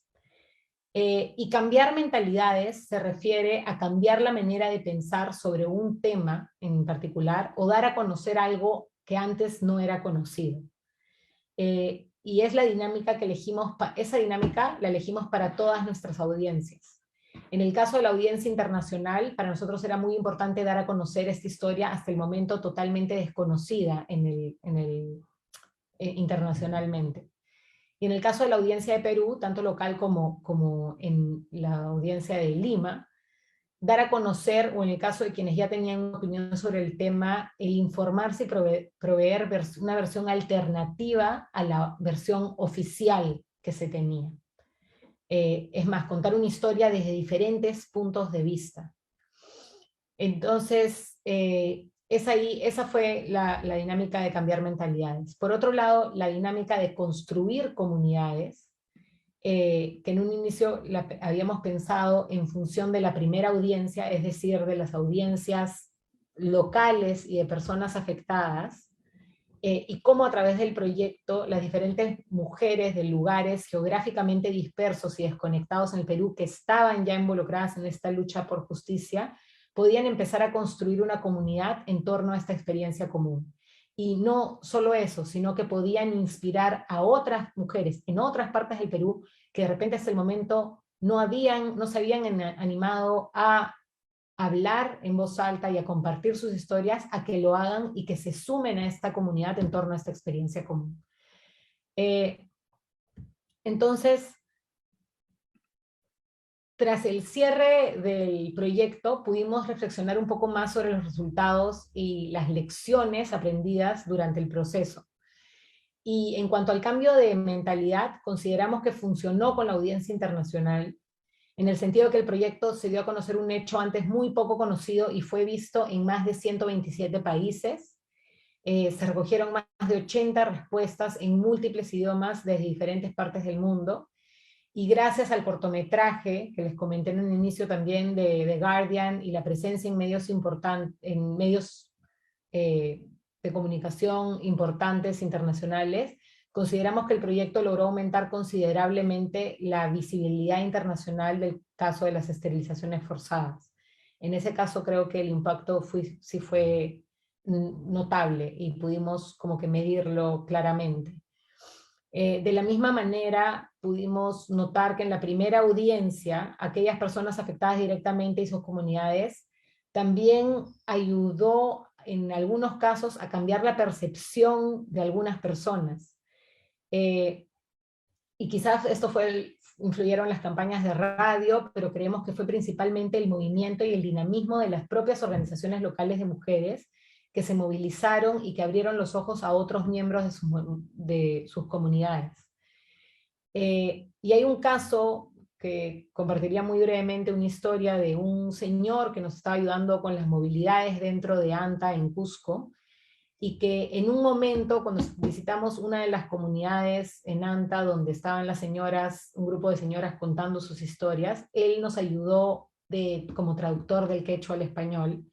Y cambiar mentalidades se refiere a cambiar la manera de pensar sobre un tema en particular, o dar a conocer algo que antes no era conocido. Y es la dinámica que elegimos, esa dinámica la elegimos para todas nuestras audiencias. En el caso de la audiencia internacional, para nosotros era muy importante dar a conocer esta historia hasta el momento totalmente desconocida internacionalmente. Y en el caso de la audiencia de Perú, tanto local como en la audiencia de Lima, dar a conocer, o en el caso de quienes ya tenían una opinión sobre el tema, el informarse y proveer una versión alternativa a la versión oficial que se tenía. Es más, contar una historia desde diferentes puntos de vista. Entonces, esa fue la dinámica de cambiar mentalidades. Por otro lado, la dinámica de construir comunidades, que en un inicio habíamos pensado en función de la primera audiencia, es decir, de las audiencias locales y de personas afectadas, y cómo a través del proyecto las diferentes mujeres de lugares geográficamente dispersos y desconectados en el Perú que estaban ya involucradas en esta lucha por justicia, podían empezar a construir una comunidad en torno a esta experiencia común. Y no solo eso, sino que podían inspirar a otras mujeres en otras partes del Perú que de repente hasta el momento no se habían animado a hablar en voz alta y a compartir sus historias, a que lo hagan y que se sumen a esta comunidad en torno a esta experiencia común. Entonces, tras el cierre del proyecto, pudimos reflexionar un poco más sobre los resultados y las lecciones aprendidas durante el proceso. Y en cuanto al cambio de mentalidad, consideramos que funcionó con la audiencia internacional, en el sentido que el proyecto se dio a conocer un hecho antes muy poco conocido y fue visto en más de 127 países. Se recogieron más de 80 respuestas en múltiples idiomas desde diferentes partes del mundo. Y gracias al cortometraje, que les comenté en un inicio también de The Guardian, y la presencia en medios importantes, en medios de de comunicación importantes internacionales, consideramos que el proyecto logró aumentar considerablemente la visibilidad internacional del caso de las esterilizaciones forzadas. En ese caso creo que el impacto sí fue notable y pudimos como que medirlo claramente. De la misma manera pudimos notar que en la primera audiencia aquellas personas afectadas directamente y sus comunidades también ayudó en algunos casos a cambiar la percepción de algunas personas. Y quizás esto influyeron las campañas de radio, pero creemos que fue principalmente el movimiento y el dinamismo de las propias organizaciones locales de mujeres que se movilizaron y que abrieron los ojos a otros miembros de sus comunidades. Y hay un caso que compartiría muy brevemente, una historia de un señor que nos estaba ayudando con las movilidades dentro de ANTA en Cusco, y que en un momento, cuando visitamos una de las comunidades en ANTA, donde estaban las señoras, un grupo de señoras contando sus historias, él nos ayudó como traductor del quechua al español,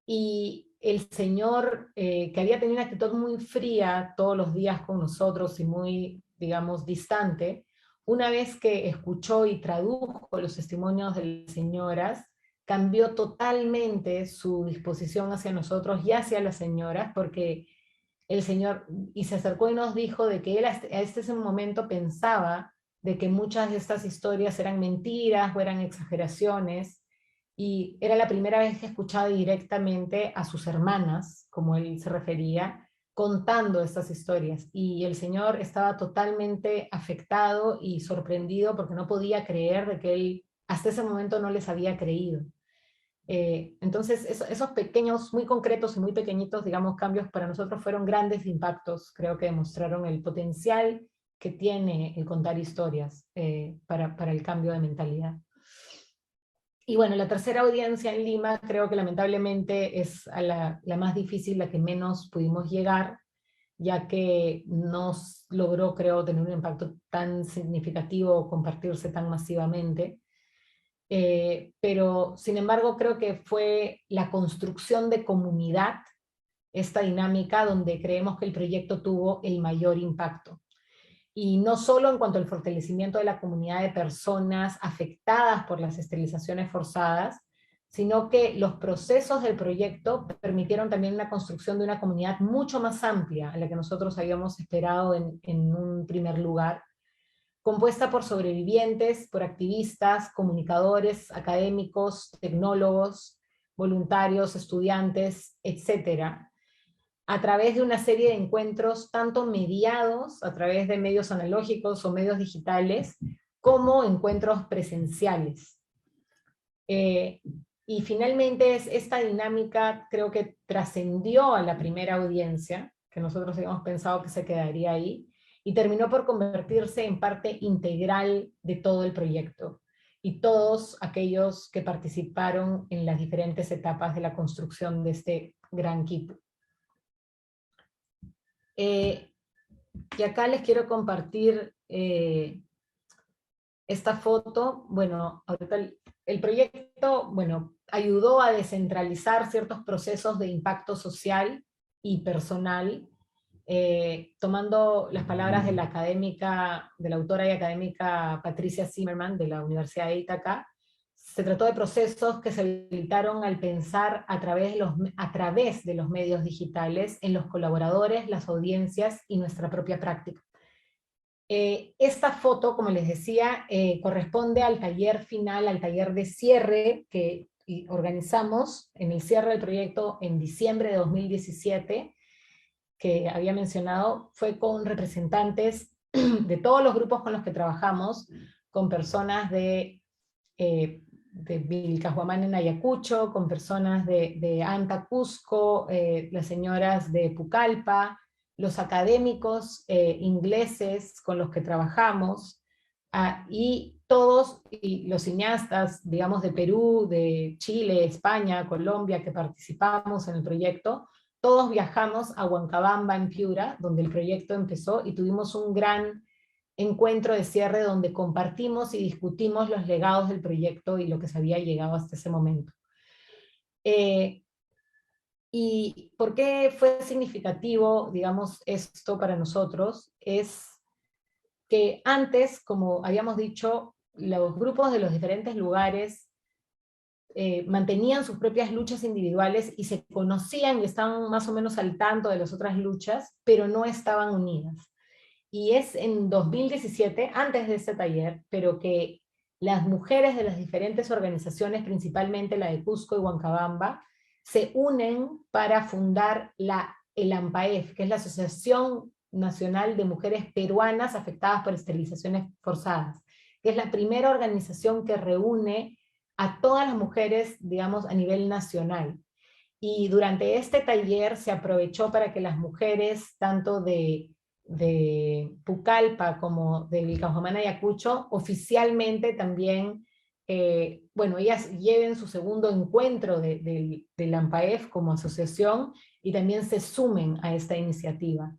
y el señor, que había tenido una actitud muy fría todos los días con nosotros y muy, digamos, distante, una vez que escuchó y tradujo los testimonios de las señoras, cambió totalmente su disposición hacia nosotros y hacia las señoras, porque el señor, y se acercó y nos dijo de que él a ese momento pensaba de que muchas de estas historias eran mentiras o eran exageraciones, y era la primera vez que escuchaba directamente a sus hermanas, como él se refería, contando estas historias, y el señor estaba totalmente afectado y sorprendido porque no podía creer de que él hasta ese momento no les había creído. Entonces esos pequeños, muy concretos y muy pequeñitos, digamos, cambios para nosotros fueron grandes impactos, creo que demostraron el potencial que tiene el contar historias para el cambio de mentalidad. Y bueno, la tercera audiencia en Lima creo que lamentablemente es la más difícil, la que menos pudimos llegar, ya que no logró, creo, tener un impacto tan significativo o compartirse tan masivamente. Pero sin embargo creo que fue la construcción de comunidad, esta dinámica donde creemos que el proyecto tuvo el mayor impacto. Y no solo en cuanto al fortalecimiento de la comunidad de personas afectadas por las esterilizaciones forzadas, sino que los procesos del proyecto permitieron también la construcción de una comunidad mucho más amplia a la que nosotros habíamos esperado en un primer lugar, compuesta por sobrevivientes, por activistas, comunicadores, académicos, tecnólogos, voluntarios, estudiantes, etcétera, a través de una serie de encuentros tanto mediados a través de medios analógicos o medios digitales, como encuentros presenciales. Y finalmente esta dinámica creo que trascendió a la primera audiencia, que nosotros habíamos pensado que se quedaría ahí, y terminó por convertirse en parte integral de todo el proyecto, y todos aquellos que participaron en las diferentes etapas de la construcción de este gran kit. Y acá les quiero compartir esta foto. Bueno, ahorita el proyecto, bueno, ayudó a descentralizar ciertos procesos de impacto social y personal, tomando las palabras de la académica, de la autora y académica Patricia Zimmerman de la Universidad de Ithaca. Se trató de procesos que se habilitaron al pensar a través de los medios digitales en los colaboradores, las audiencias y nuestra propia práctica. Esta foto, como les decía, corresponde al taller final, al taller de cierre que organizamos en el cierre del proyecto en diciembre de 2017, que había mencionado. Fue con representantes de todos los grupos con los que trabajamos, con personas de Vilcahuamán en Ayacucho, con personas de ANTA Cusco, las señoras de Pucallpa, los académicos ingleses con los que trabajamos, y todos y los cineastas, digamos, de Perú, de Chile, España, Colombia, que participamos en el proyecto. Todos viajamos a Huancabamba, en Piura, donde el proyecto empezó, y tuvimos un gran encuentro de cierre donde compartimos y discutimos los legados del proyecto y lo que se había llegado hasta ese momento. ¿Y por qué fue significativo, digamos, esto para nosotros? Es que antes, como habíamos dicho, los grupos de los diferentes lugares mantenían sus propias luchas individuales y se conocían y estaban más o menos al tanto de las otras luchas, pero no estaban unidas. Y es en 2017, antes de este taller, pero que las mujeres de las diferentes organizaciones, principalmente la de Cusco y Huancabamba, se unen para fundar el AMPAEF, que es la Asociación Nacional de Mujeres Peruanas Afectadas por Esterilizaciones Forzadas, que es la primera organización que reúne a todas las mujeres, digamos, a nivel nacional. Y durante este taller se aprovechó para que las mujeres, tanto de Pucallpa como de Vilcabamba y Ayacucho, oficialmente también, bueno, ellas lleven su segundo encuentro del AMPAEF como asociación y también se sumen a esta iniciativa.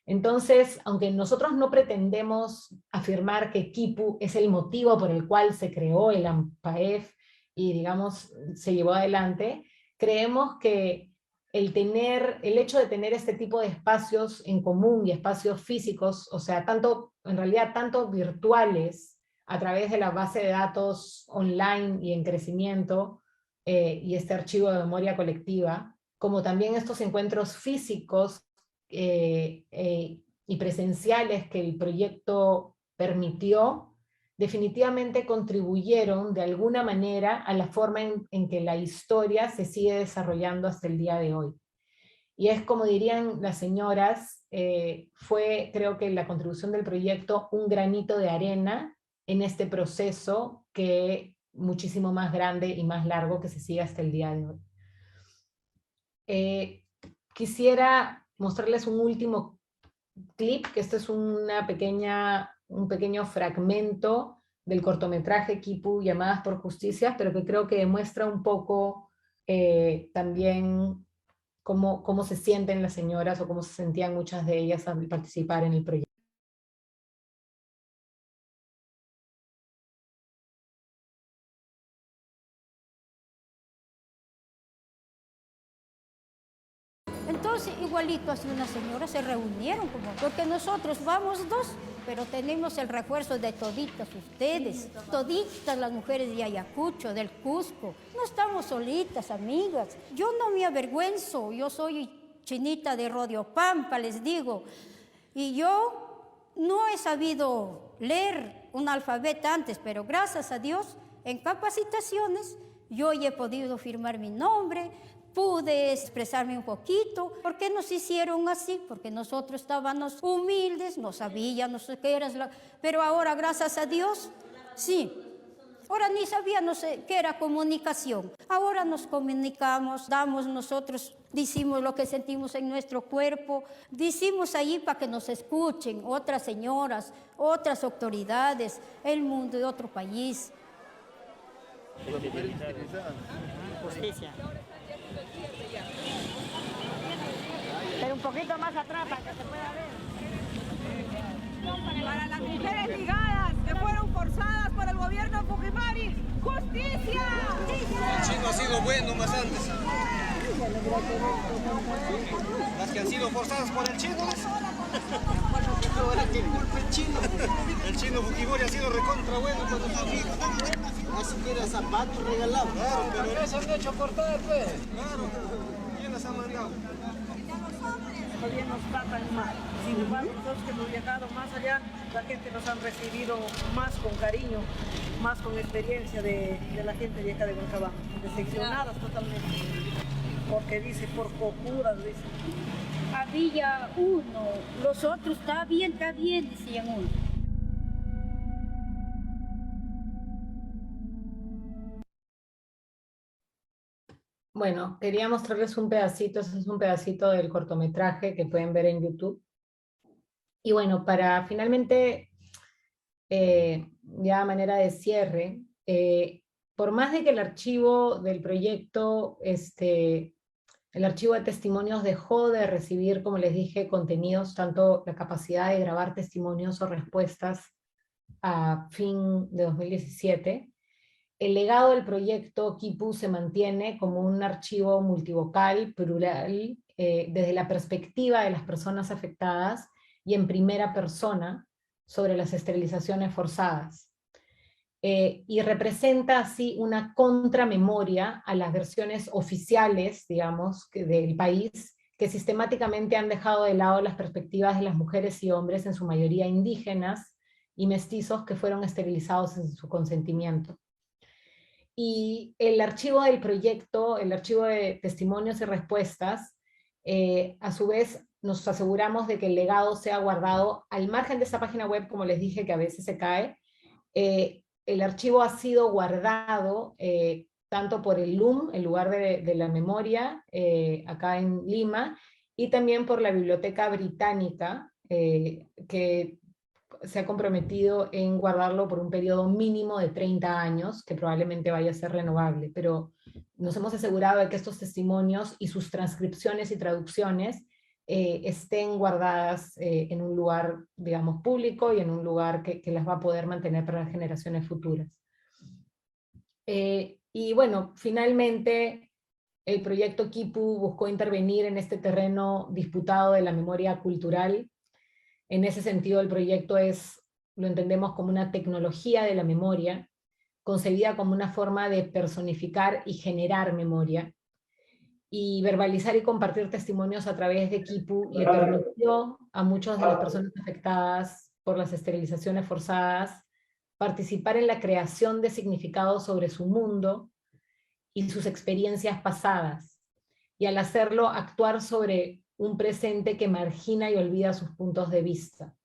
Entonces, aunque nosotros no pretendemos afirmar que Kipu es el motivo por el cual se creó el AMPAEF y, digamos, se llevó adelante, creemos que el hecho de tener este tipo de espacios en común y espacios físicos, o sea, en realidad tanto virtuales, a través de la base de datos online y en crecimiento, y este archivo de memoria colectiva, como también estos encuentros físicos y presenciales que el proyecto permitió, definitivamente contribuyeron de alguna manera a la forma en que la historia se sigue desarrollando hasta el día de hoy. Y es como dirían las señoras, fue, creo que la contribución del proyecto, un granito de arena en este proceso que muchísimo más grande y más largo que se sigue hasta el día de hoy. Quisiera mostrarles un último clip, que esto es un pequeño fragmento del cortometraje Kipu Llamadas por Justicia, pero que creo que demuestra un poco también cómo se sienten las señoras o cómo se sentían muchas de ellas al participar en el proyecto. Entonces, igualito así unas señoras se reunieron, porque nosotros vamos dos, pero tenemos el refuerzo de toditas ustedes, toditas las mujeres de Ayacucho, del Cusco. No estamos solitas, amigas. Yo no me avergüenzo, yo soy chinita de Rodio Pampa, les digo. Y yo no he sabido leer un alfabeto antes, pero gracias a Dios, en capacitaciones, yo ya he podido firmar mi nombre, pude expresarme un poquito. ¿Por qué nos hicieron así? Porque nosotros estábamos humildes, no sabíamos qué era pero ahora, gracias a Dios, sí. Ahora ni sabíamos qué era comunicación. Ahora nos comunicamos, decimos lo que sentimos en nuestro cuerpo, decimos allí para que nos escuchen otras señoras, otras autoridades, el mundo de otro país. Justicia. Pero un poquito más atrás para que se pueda ver. Para las mujeres ligadas que fueron forzadas por el gobierno Fujimori, ¡justicia! El chino ha sido bueno más antes. Las que han sido forzadas por el chino. Ahora que culpa el chino. El chino Fujimori ha sido recontra bueno cuando está amigo. Así que era zapatos regalados. Claro, pero eso han hecho cortar, pues. Claro, ¿quién las ha mandado? Todavía nos tratan mal. Sin embargo, nosotros que hemos viajado más allá, la gente nos han recibido más con cariño, más con experiencia de la gente de acá de Huancabamba. Decepcionadas totalmente. Porque dice, por cojuras, dice. Había uno, los otros, está bien, decían uno. Bueno, quería mostrarles un pedacito, ese es un pedacito del cortometraje que pueden ver en YouTube. Y bueno, para finalmente, ya a manera de cierre, por más de que el archivo del proyecto, el archivo de testimonios dejó de recibir, como les dije, contenidos, tanto la capacidad de grabar testimonios o respuestas a fin de 2017, el legado del proyecto Quipu se mantiene como un archivo multivocal, plural, desde la perspectiva de las personas afectadas y en primera persona sobre las esterilizaciones forzadas. Y representa así una contramemoria a las versiones oficiales, digamos, del país, que sistemáticamente han dejado de lado las perspectivas de las mujeres y hombres, en su mayoría indígenas y mestizos, que fueron esterilizados sin su consentimiento. Y el archivo del proyecto, el archivo de testimonios y respuestas, a su vez nos aseguramos de que el legado sea guardado al margen de esa página web, como les dije, que a veces se cae. El archivo ha sido guardado tanto por el LUM, el lugar de la memoria, acá en Lima, y también por la Biblioteca Británica, que se ha comprometido en guardarlo por un periodo mínimo de 30 años, que probablemente vaya a ser renovable, pero nos hemos asegurado de que estos testimonios y sus transcripciones y traducciones estén guardadas en un lugar, digamos, público, y en un lugar que las va a poder mantener para las generaciones futuras. Y bueno, finalmente el proyecto Quipu buscó intervenir en este terreno disputado de la memoria cultural. En ese sentido, el proyecto lo entendemos como una tecnología de la memoria, concebida como una forma de personificar y generar memoria, y verbalizar y compartir testimonios a través de Quipu le permitió a muchas de las personas afectadas por las esterilizaciones forzadas participar en la creación de significados sobre su mundo y sus experiencias pasadas, y al hacerlo actuar sobre un presente que margina y olvida sus puntos de vista.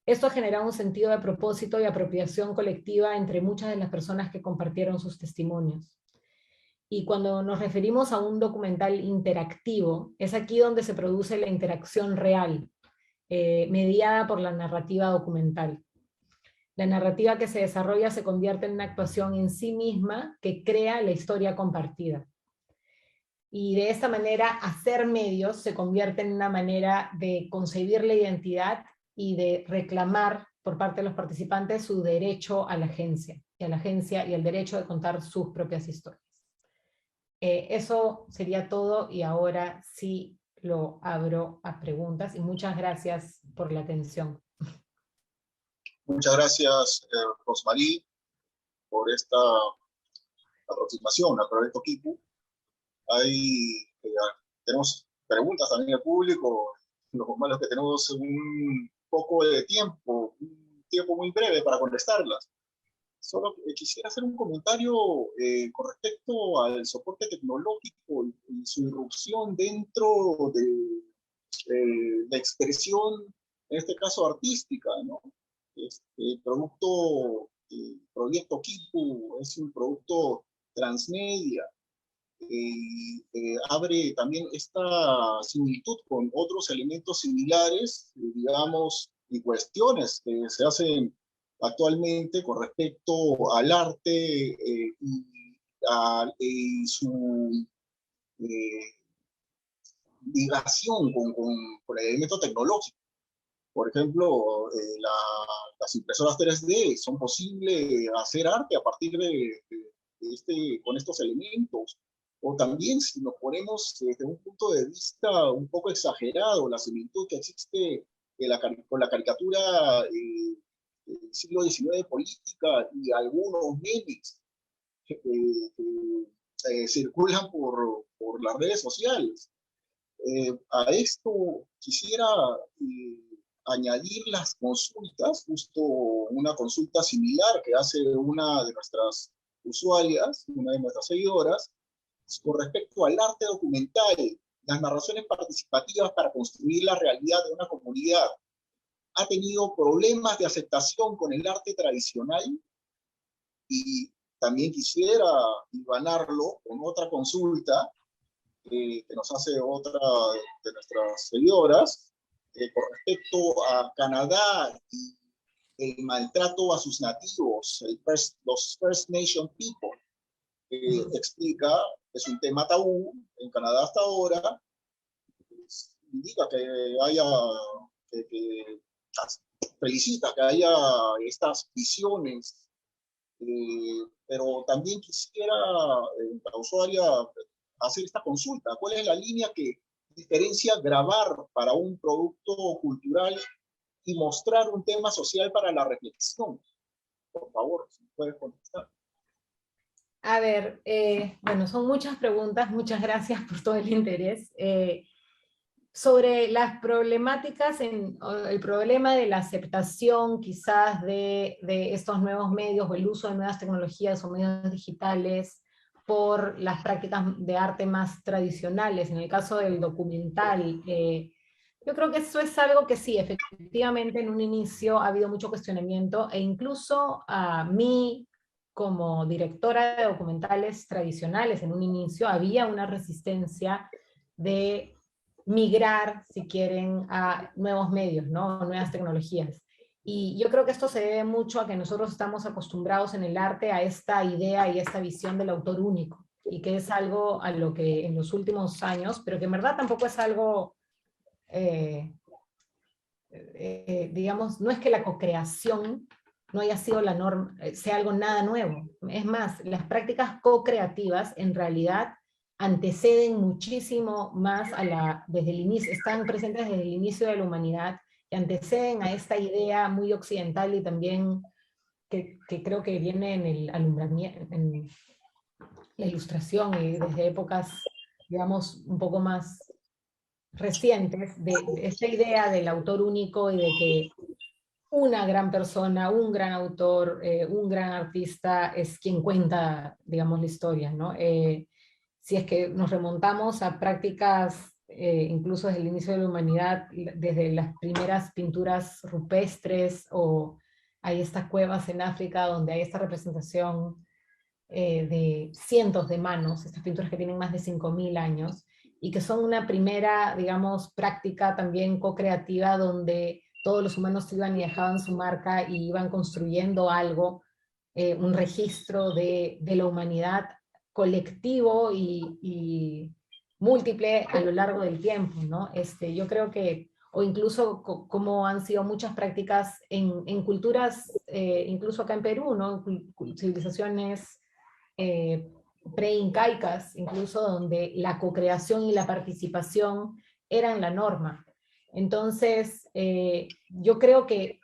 Esto ha generado un sentido de propósito y apropiación colectiva entre muchas de las personas que compartieron sus testimonios. Y cuando nos referimos a un documental interactivo, es aquí donde se produce la interacción real, mediada por la narrativa documental. La narrativa que se desarrolla se convierte en una actuación en sí misma que crea la historia compartida. Y de esta manera, hacer medios se convierte en una manera de concebir la identidad y de reclamar por parte de los participantes su derecho a la agencia, y el derecho de contar sus propias historias. Eso sería todo, y ahora sí lo abro a preguntas, y muchas gracias por la atención. Muchas gracias, Rosmarie, por esta aproximación al proyecto Quipu. Tenemos preguntas también al público. Lo malo es que tenemos un poco de tiempo, un tiempo muy breve para contestarlas. Solo quisiera hacer un comentario con respecto al soporte tecnológico y su irrupción dentro de la expresión, en este caso artística, ¿no? El proyecto Quipu es un producto transmedia, abre también esta similitud con otros elementos similares, digamos, y cuestiones que se hacen actualmente con respecto al arte y su ligación con el elemento tecnológico. Por ejemplo, las impresoras 3D son posibles hacer arte a partir con estos elementos. O también, si nos ponemos desde un punto de vista un poco exagerado, la similitud que existe con la caricatura del siglo XIX política y algunos memes que circulan por las redes sociales. A esto quisiera añadir las consultas, justo una consulta similar que hace una de nuestras usuarias, una de nuestras seguidoras, con respecto al arte documental, las narraciones participativas para construir la realidad de una comunidad. ¿Ha tenido problemas de aceptación con el arte tradicional? Y también quisiera hilvanarlo con otra consulta que nos hace otra de nuestras seguidoras, con respecto a Canadá y el maltrato a sus nativos, los First Nation People. Explica, es un tema tabú en Canadá hasta ahora, indica felicita que haya estas visiones pero también quisiera, la usuaria, hacer esta consulta. ¿Cuál es la línea que diferencia grabar para un producto cultural y mostrar un tema social para la reflexión? Por favor, si puedes contestar. A ver, bueno, son muchas preguntas, muchas gracias por todo el interés. Sobre las problemáticas, el problema de la aceptación quizás de estos nuevos medios o el uso de nuevas tecnologías o medios digitales por las prácticas de arte más tradicionales, en el caso del documental, yo creo que eso es algo que sí, efectivamente en un inicio ha habido mucho cuestionamiento, e incluso a mí, como directora de documentales tradicionales, en un inicio había una resistencia de migrar, si quieren, a nuevos medios, ¿no? Nuevas tecnologías. Y yo creo que esto se debe mucho a que nosotros estamos acostumbrados en el arte a esta idea y esta visión del autor único, y que es algo a lo que en los últimos años, pero que en verdad tampoco es algo, digamos, no es que la co-creación no haya sido la norma, sea algo nada nuevo. Es más, las prácticas co-creativas en realidad anteceden muchísimo más desde el inicio, están presentes desde el inicio de la humanidad, y anteceden a esta idea muy occidental y también que creo que viene en el alumbramiento, en la ilustración, y desde épocas, digamos, un poco más recientes, de esta idea del autor único y de que una gran persona, un gran autor, un gran artista es quien cuenta, digamos, la historia, ¿no? Si es que nos remontamos a prácticas, incluso desde el inicio de la humanidad, desde las primeras pinturas rupestres, o hay estas cuevas en África donde hay esta representación de cientos de manos, estas pinturas que tienen más de 5000 años, y que son una primera, digamos, práctica también co-creativa, donde todos los humanos iban y dejaban su marca y iban construyendo algo, un registro de la humanidad colectivo y múltiple a lo largo del tiempo, ¿no? Yo creo que, o incluso como han sido muchas prácticas en culturas, incluso acá en Perú, ¿no? Civilizaciones pre-incaicas, incluso, donde la co-creación y la participación eran la norma. Entonces, yo creo que,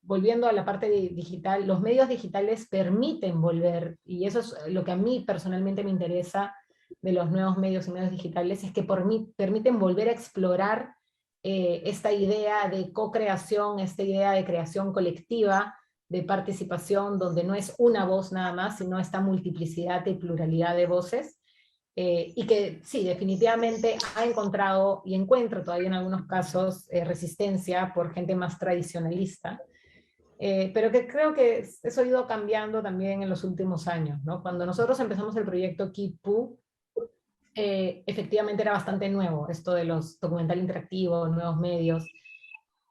volviendo a la parte digital, los medios digitales permiten volver, y eso es lo que a mí personalmente me interesa de los nuevos medios y medios digitales, es que permiten volver a explorar esta idea de co-creación, esta idea de creación colectiva, de participación, donde no es una voz nada más, sino esta multiplicidad y pluralidad de voces, y que sí, definitivamente ha encontrado y encuentra todavía en algunos casos resistencia por gente más tradicionalista, pero que creo que eso ha ido cambiando también en los últimos años, ¿no? Cuando nosotros empezamos el proyecto Kipu, efectivamente era bastante nuevo esto de los documental interactivos, nuevos medios,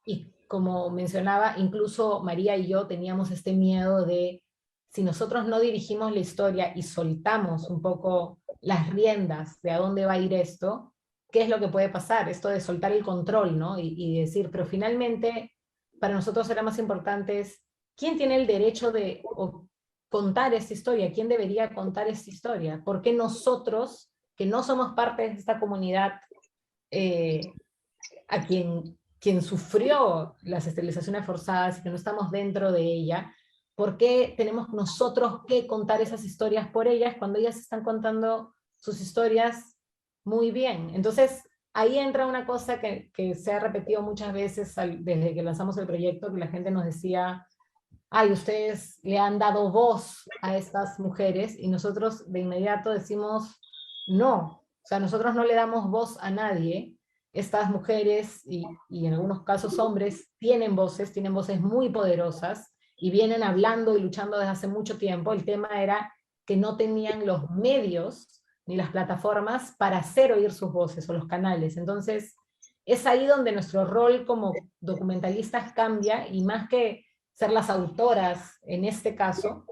y como mencionaba, incluso María y yo teníamos este miedo de, si nosotros no dirigimos la historia y soltamos un poco las riendas de a dónde va a ir esto, ¿qué es lo que puede pasar? Esto de soltar el control, ¿no? Y decir, pero finalmente, para nosotros era más importante es, ¿quién tiene el derecho de contar esta historia? ¿Quién debería contar esta historia? ¿Por qué nosotros, que no somos parte de esta comunidad, a quien sufrió las esterilizaciones forzadas y que no estamos dentro de ella, ¿por qué tenemos nosotros que contar esas historias por ellas cuando ellas están contando sus historias muy bien? Entonces, ahí entra una cosa que se ha repetido muchas veces desde que lanzamos el proyecto, que la gente nos decía, ay, ustedes le han dado voz a estas mujeres, y nosotros de inmediato decimos, no, o sea, nosotros no le damos voz a nadie. Estas mujeres, y en algunos casos hombres, tienen voces muy poderosas, y vienen hablando y luchando desde hace mucho tiempo. El tema era que no tenían los medios ni las plataformas para hacer oír sus voces, o los canales. Entonces, es ahí donde nuestro rol como documentalistas cambia, y más que ser las autoras en este caso,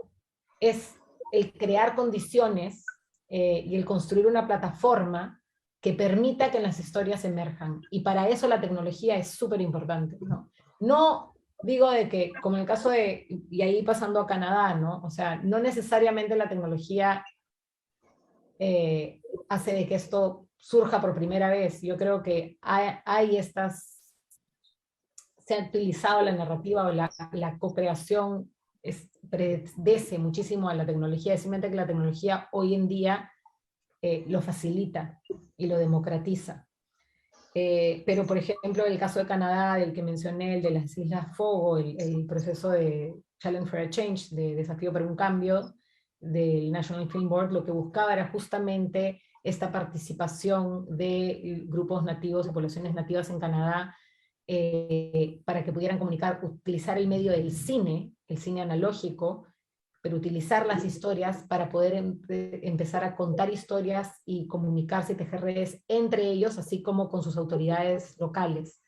es el crear condiciones y el construir una plataforma que permita que las historias emerjan. Y para eso la tecnología es súper importante, ¿no? No digo de que, como en el caso de, y ahí pasando a Canadá, ¿no? O sea, no necesariamente la tecnología hace de que esto surja por primera vez. Yo creo que se ha utilizado la narrativa o la co-creación, predece muchísimo a la tecnología, simplemente que la tecnología hoy en día lo facilita y lo democratiza. Pero, por ejemplo, el caso de Canadá, del que mencioné, el de las Islas Fogo, el proceso de Challenge for a Change, de Desafío para un Cambio, del National Film Board, lo que buscaba era justamente esta participación de grupos nativos y poblaciones nativas en Canadá, para que pudieran comunicar, utilizar el medio del cine, el cine analógico, pero utilizar las historias para poder empezar a contar historias y comunicarse y tejer redes entre ellos, así como con sus autoridades locales.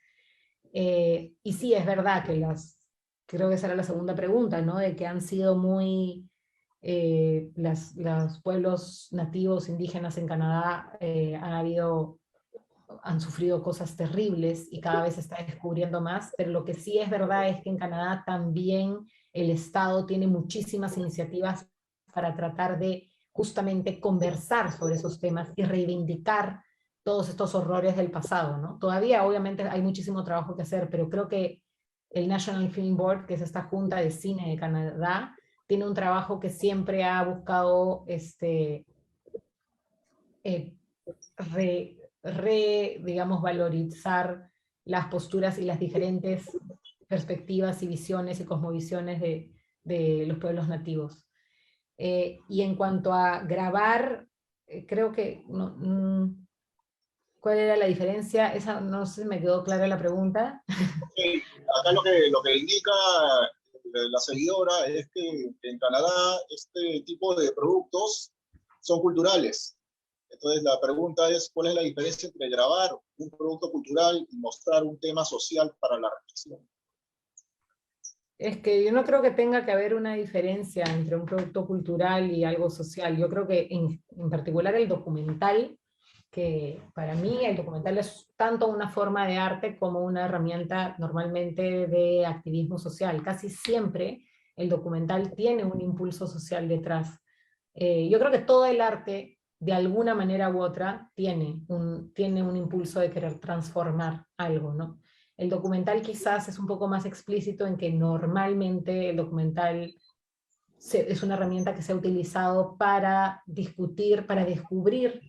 Y sí, es verdad que creo que esa era la segunda pregunta, ¿no? De que han sido muy, los pueblos nativos indígenas en Canadá han sufrido cosas terribles y cada vez se está descubriendo más, pero lo que sí es verdad es que en Canadá también el Estado tiene muchísimas iniciativas para tratar de justamente conversar sobre esos temas y reivindicar todos estos horrores del pasado, ¿no? Todavía obviamente hay muchísimo trabajo que hacer, pero creo que el National Film Board, que es esta junta de cine de Canadá, tiene un trabajo que siempre ha buscado digamos, valorizar las posturas y las diferentes perspectivas y visiones y cosmovisiones de los pueblos nativos. Y en cuanto a grabar, creo que, ¿cuál era la diferencia? Esa no sé si me quedó clara la pregunta. Okay. Acá lo que indica la seguidora es que en Canadá este tipo de productos son culturales. Entonces la pregunta es, ¿cuál es la diferencia entre grabar un producto cultural y mostrar un tema social para la reflexión? Es que yo no creo que tenga que haber una diferencia entre un producto cultural y algo social. Yo creo que en particular el documental, que para mí el documental es tanto una forma de arte como una herramienta normalmente de activismo social. Casi siempre el documental tiene un impulso social detrás. Yo creo que todo el arte, de alguna manera u otra, tiene un impulso de querer transformar algo, ¿no? El documental quizás es un poco más explícito en que normalmente el documental es una herramienta que se ha utilizado para discutir, para descubrir,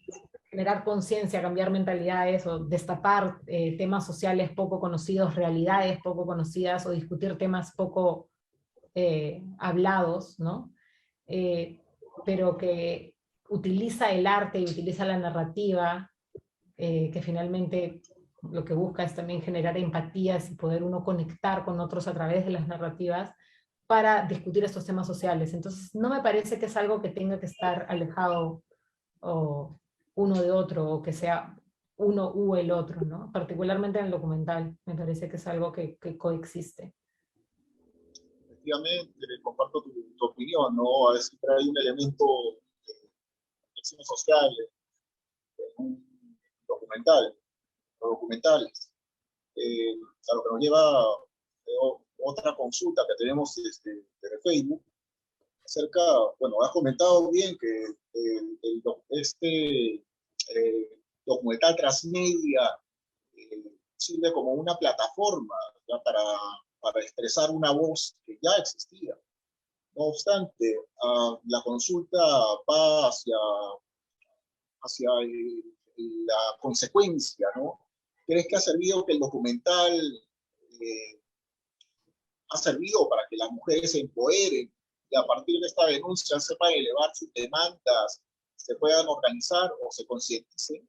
generar conciencia, cambiar mentalidades o destapar temas sociales poco conocidos, realidades poco conocidas o discutir temas poco hablados, ¿no? Pero que utiliza el arte y utiliza la narrativa, que finalmente lo que busca es también generar empatías y poder uno conectar con otros a través de las narrativas para discutir estos temas sociales. Entonces no me parece que es algo que tenga que estar alejado uno de otro, o que sea uno u el otro, ¿no? Particularmente en el documental, me parece que es algo que coexiste. Efectivamente, comparto tu opinión, ¿no? Siempre hay un elemento de reflexión social en un documental, o documentales. A lo que nos lleva otra consulta que tenemos desde Facebook, acerca, bueno, has comentado bien que este documental transmedia sirve como una plataforma, ¿ya? para expresar una voz que ya existía. No obstante, la consulta va hacia la consecuencia, ¿no? ¿Crees que ha servido que el documental ha servido para que las mujeres se empoderen y a partir de esta denuncia sepan elevar sus demandas, se puedan organizar o se concienticen?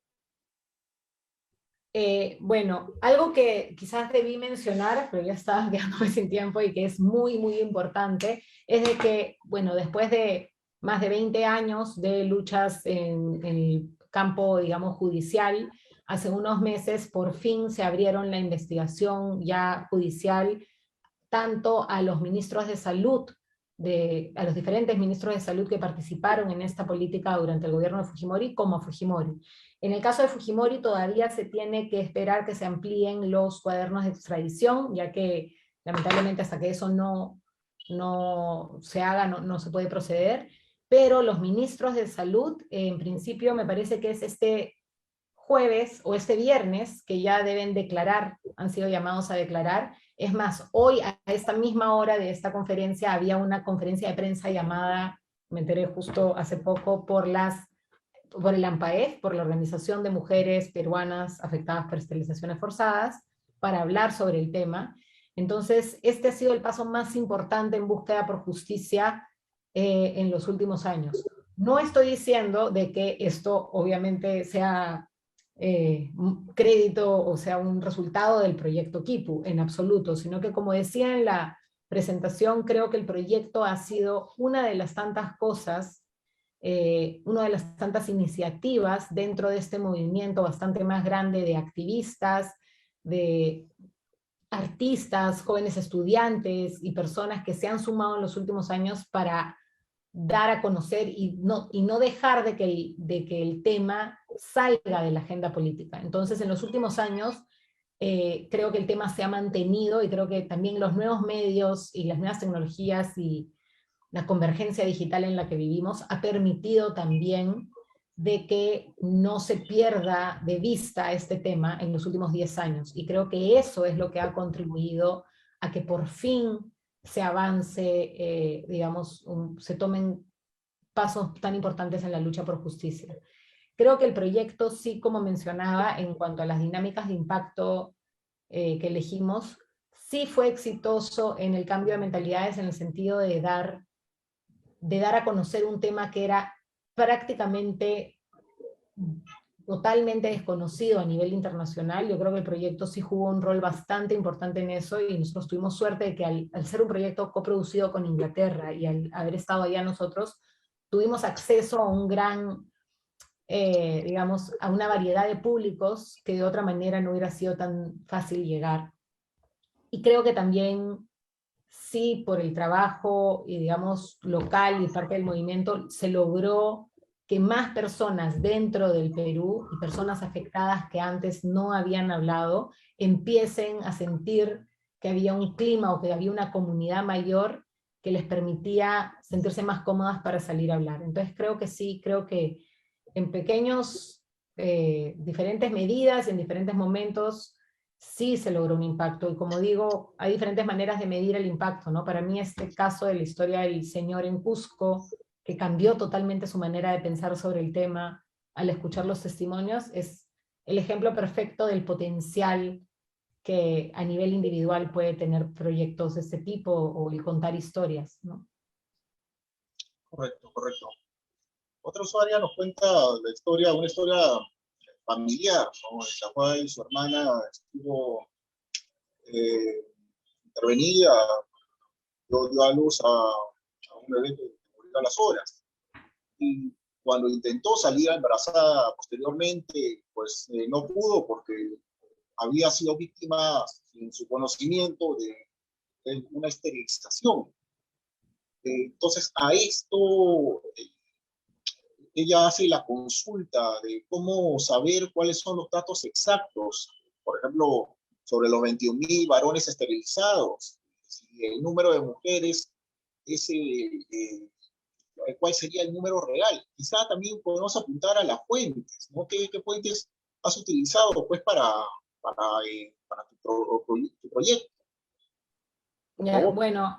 Bueno, algo que quizás debí mencionar, pero ya estaba quedándome sin tiempo y que es muy, muy importante, es de que, bueno, después de más de 20 años de luchas en el campo, digamos, judicial, hace unos meses por fin se abrieron la investigación ya judicial tanto a los ministros de salud, a los diferentes ministros de salud que participaron en esta política durante el gobierno de Fujimori, como a Fujimori. En el caso de Fujimori todavía se tiene que esperar que se amplíen los cuadernos de extradición, ya que lamentablemente hasta que eso no se haga, no se puede proceder, pero los ministros de salud, en principio me parece que es este jueves o este viernes, que ya deben declarar, han sido llamados a declarar. Es más, hoy a esta misma hora de esta conferencia había una conferencia de prensa llamada, me enteré justo hace poco, por el AMPAEF, por la Organización de Mujeres Peruanas Afectadas por Esterilizaciones Forzadas, para hablar sobre el tema. Entonces, este ha sido el paso más importante en búsqueda por justicia en los últimos años. No estoy diciendo de que esto obviamente sea crédito o sea un resultado del proyecto Quipu, en absoluto, sino que, como decía en la presentación, creo que el proyecto ha sido una de las tantas cosas, una de las tantas iniciativas dentro de este movimiento bastante más grande de activistas, de artistas, jóvenes estudiantes y personas que se han sumado en los últimos años para dar a conocer y no dejar de que el tema salga de la agenda política. Entonces, en los últimos años, creo que el tema se ha mantenido, y creo que también los nuevos medios y las nuevas tecnologías y la convergencia digital en la que vivimos ha permitido también de que no se pierda de vista este tema en los últimos 10 años. Y creo que eso es lo que ha contribuido a que por fin se avance, digamos, se tomen pasos tan importantes en la lucha por justicia. Creo que el proyecto, sí, como mencionaba, en cuanto a las dinámicas de impacto que elegimos, sí fue exitoso en el cambio de mentalidades, en el sentido de dar a conocer un tema que era prácticamente totalmente desconocido a nivel internacional. Yo creo que el proyecto sí jugó un rol bastante importante en eso, y nosotros tuvimos suerte de que al ser un proyecto coproducido con Inglaterra y al haber estado allá nosotros, tuvimos acceso a un gran, digamos, a una variedad de públicos que de otra manera no hubiera sido tan fácil llegar. Y creo que también, sí, por el trabajo, y digamos, local y parte del movimiento, se logró que más personas dentro del Perú, y personas afectadas que antes no habían hablado, empiecen a sentir que había un clima o que había una comunidad mayor que les permitía sentirse más cómodas para salir a hablar. Entonces creo que sí, creo que en pequeños, diferentes medidas, en diferentes momentos, sí se logró un impacto. Y como digo, hay diferentes maneras de medir el impacto, ¿no? Para mí este caso de la historia del señor en Cusco, que cambió totalmente su manera de pensar sobre el tema al escuchar los testimonios, es el ejemplo perfecto del potencial que a nivel individual puede tener proyectos de este tipo, o el contar historias, ¿no? Correcto, correcto. Otra usuaria nos cuenta una historia familiar, ¿no? La cual su hermana estuvo intervenida, dio a luz a un bebé que murió a las horas. Y cuando intentó salir embarazada posteriormente, pues no pudo, porque había sido víctima, sin su conocimiento, de una esterilización. Entonces, a esto ella hace la consulta de cómo saber cuáles son los datos exactos, por ejemplo, sobre los 21.000 varones esterilizados, si el número de mujeres es cuál sería el número real. Quizá también podemos apuntar a las fuentes, ¿no? ¿Qué fuentes has utilizado, pues, para tu proyecto? Ya, bueno,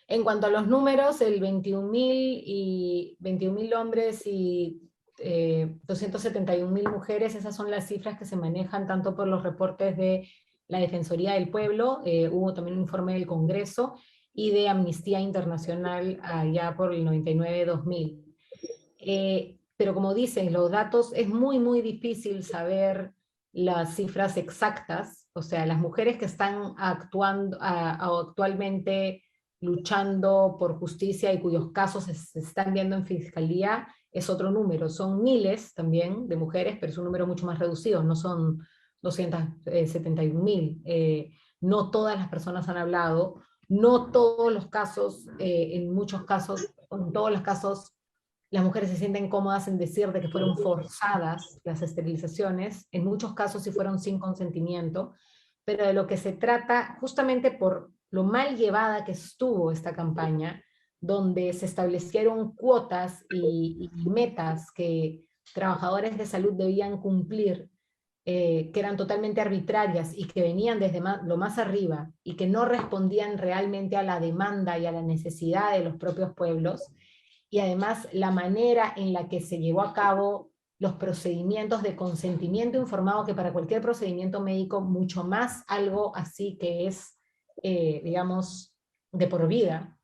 en cuanto a los números, el 21.000 hombres y 271.000 mujeres, esas son las cifras que se manejan tanto por los reportes de la Defensoría del Pueblo, hubo también un informe del Congreso, y de Amnistía Internacional allá por el 99-2000. Pero como dicen, los datos, es muy, muy difícil saber las cifras exactas. O sea, las mujeres que están actualmente luchando por justicia y cuyos casos se están viendo en fiscalía, es otro número. Son miles también de mujeres, pero es un número mucho más reducido, no son 271.000. No todas las personas han hablado, no todos los casos, en todos los casos, las mujeres se sienten cómodas en decir de que fueron forzadas las esterilizaciones. En muchos casos sí fueron sin consentimiento, pero de lo que se trata, justamente por lo mal llevada que estuvo esta campaña, donde se establecieron cuotas y metas que trabajadores de salud debían cumplir, que eran totalmente arbitrarias y que venían desde lo más arriba y que no respondían realmente a la demanda y a la necesidad de los propios pueblos, y además la manera en la que se llevó a cabo los procedimientos de consentimiento informado, que para cualquier procedimiento médico, mucho más algo así que es, digamos, de por vida,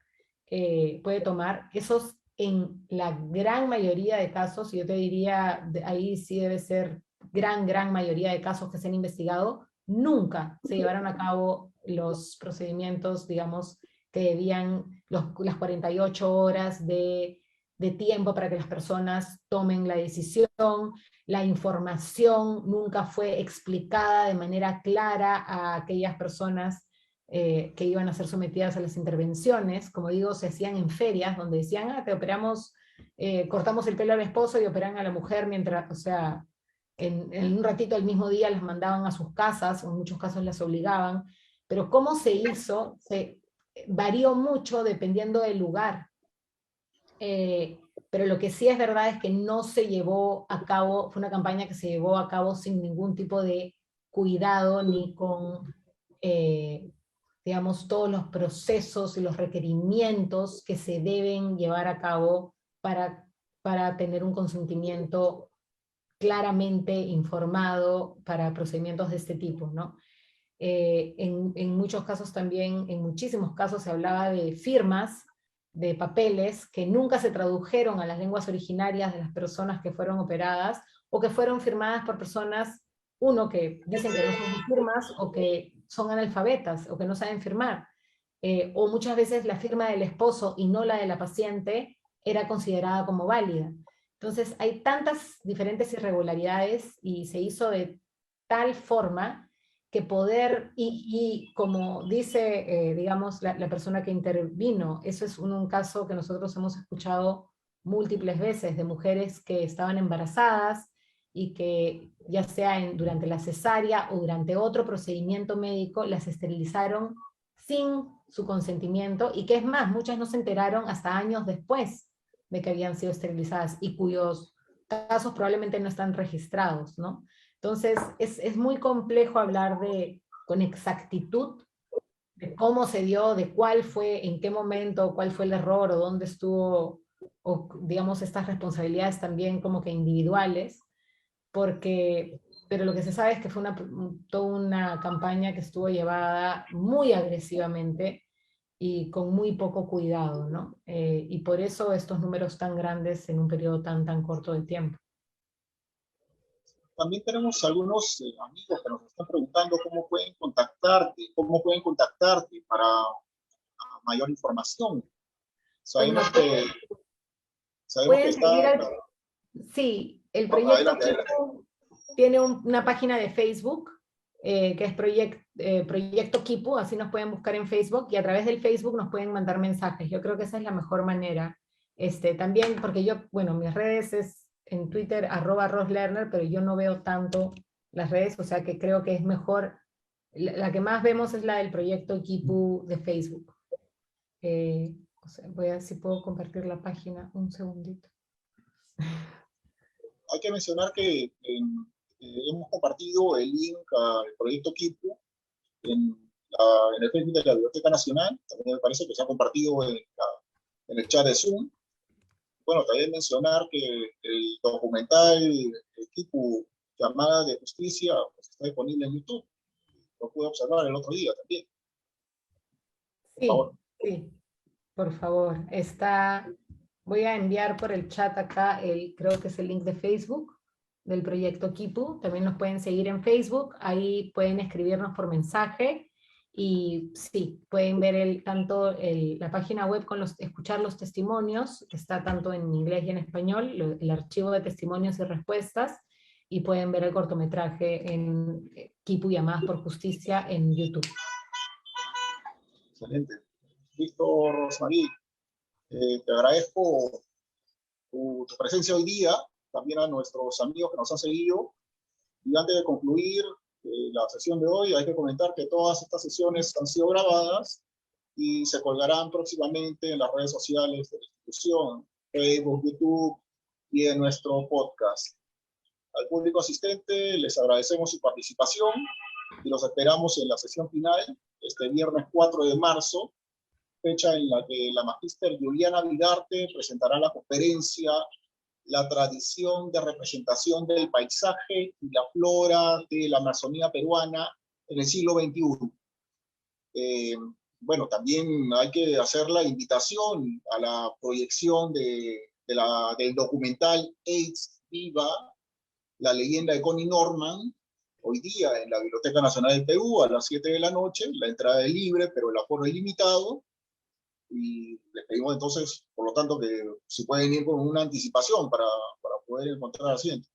puede tomar, esos en la gran mayoría de casos, yo te diría, ahí sí debe ser gran mayoría de casos que se han investigado, nunca se llevaron a cabo los procedimientos, digamos, que debían, las 48 horas de tiempo para que las personas tomen la decisión, la información nunca fue explicada de manera clara a aquellas personas que iban a ser sometidas a las intervenciones. Como digo, se hacían en ferias donde decían, te operamos, cortamos el pelo al esposo y operan a la mujer mientras, o sea, en un ratito el mismo día las mandaban a sus casas, o en muchos casos las obligaban, pero cómo se hizo, varió mucho dependiendo del lugar. Pero lo que sí es verdad es que no se llevó a cabo, fue una campaña que se llevó a cabo sin ningún tipo de cuidado, ni con, digamos, todos los procesos y los requerimientos que se deben llevar a cabo para tener un consentimiento claramente informado para procedimientos de este tipo, ¿no? En muchos casos también, en muchísimos casos se hablaba de firmas, de papeles que nunca se tradujeron a las lenguas originarias de las personas que fueron operadas, o que fueron firmadas por personas, uno, que dicen que no son firmas, o que son analfabetas, o que no saben firmar, o muchas veces la firma del esposo y no la de la paciente era considerada como válida. Entonces hay tantas diferentes irregularidades, y se hizo de tal forma que poder, y como dice, digamos, la persona que intervino, eso es un caso que nosotros hemos escuchado múltiples veces, de mujeres que estaban embarazadas, y que ya sea durante la cesárea o durante otro procedimiento médico, las esterilizaron sin su consentimiento, y que es más, muchas no se enteraron hasta años después de que habían sido esterilizadas, y cuyos casos probablemente no están registrados, ¿no? Entonces, es muy complejo hablar con exactitud de cómo se dio, de cuál fue, en qué momento, cuál fue el error, o dónde estuvo, o digamos, estas responsabilidades también como que individuales, pero lo que se sabe es que fue toda una campaña que estuvo llevada muy agresivamente y con muy poco cuidado, ¿no? Y por eso estos números tan grandes en un periodo tan corto de tiempo. También tenemos algunos amigos que nos están preguntando cómo pueden contactarte para mayor información. Sabemos que está... Sí, el proyecto Kipu tiene una página de Facebook, que es Proyecto Kipu, así nos pueden buscar en Facebook, y a través del Facebook nos pueden mandar mensajes. Yo creo que esa es la mejor manera. También, porque yo, bueno, mis redes es en Twitter, @roslerner, pero yo no veo tanto las redes, o sea que creo que es mejor, la que más vemos es la del Proyecto Kipu de Facebook. O sea, voy a ver si puedo compartir la página, un segundito. Hay que mencionar que hemos compartido el link al Proyecto Kipu en el Facebook de la Biblioteca Nacional. También me parece que se ha compartido en el chat de Zoom. Bueno, también mencionar que el documental Kipu, Llamada de Justicia, pues está disponible en YouTube. Lo pude observar el otro día también. Por favor. Sí, por favor. Voy a enviar por el chat acá, creo que es el link de Facebook del Proyecto Kipu. También nos pueden seguir en Facebook, ahí pueden escribirnos por mensaje. Y sí, pueden ver tanto la página web escuchar los testimonios, que está tanto en inglés y en español, el archivo de testimonios y respuestas, y pueden ver el cortometraje en Kipu Llamadas por Justicia en YouTube. Excelente. Listo, Rosmarie. Te agradezco tu presencia hoy día, también a nuestros amigos que nos han seguido. Y antes de concluir la sesión de hoy, hay que comentar que todas estas sesiones han sido grabadas y se colgarán próximamente en las redes sociales de la institución, Facebook, YouTube y en nuestro podcast. Al público asistente les agradecemos su participación y los esperamos en la sesión final este viernes 4 de marzo, fecha en la que la magíster Juliana Vidarte presentará la conferencia La tradición de representación del paisaje y la flora de la Amazonía peruana en el siglo XXI. Bueno, también hay que hacer la invitación a la proyección del documental AIDS Viva, la leyenda de Connie Norman, hoy día en la Biblioteca Nacional del Perú a las 7 de la noche. La entrada es libre, pero el aforo es limitado. Y les pedimos entonces, por lo tanto, que si pueden ir con una anticipación para poder encontrar asiento.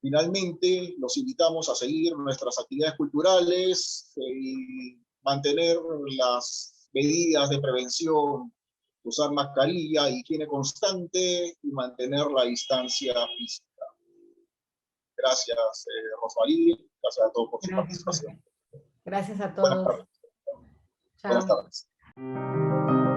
Finalmente, los invitamos a seguir nuestras actividades culturales y mantener las medidas de prevención, usar mascarilla, higiene constante y mantener la distancia física. Gracias, Rosmarie. Gracias a todos por su participación. Gracias a todos. Buenas tardes. Chao. Buenas tardes.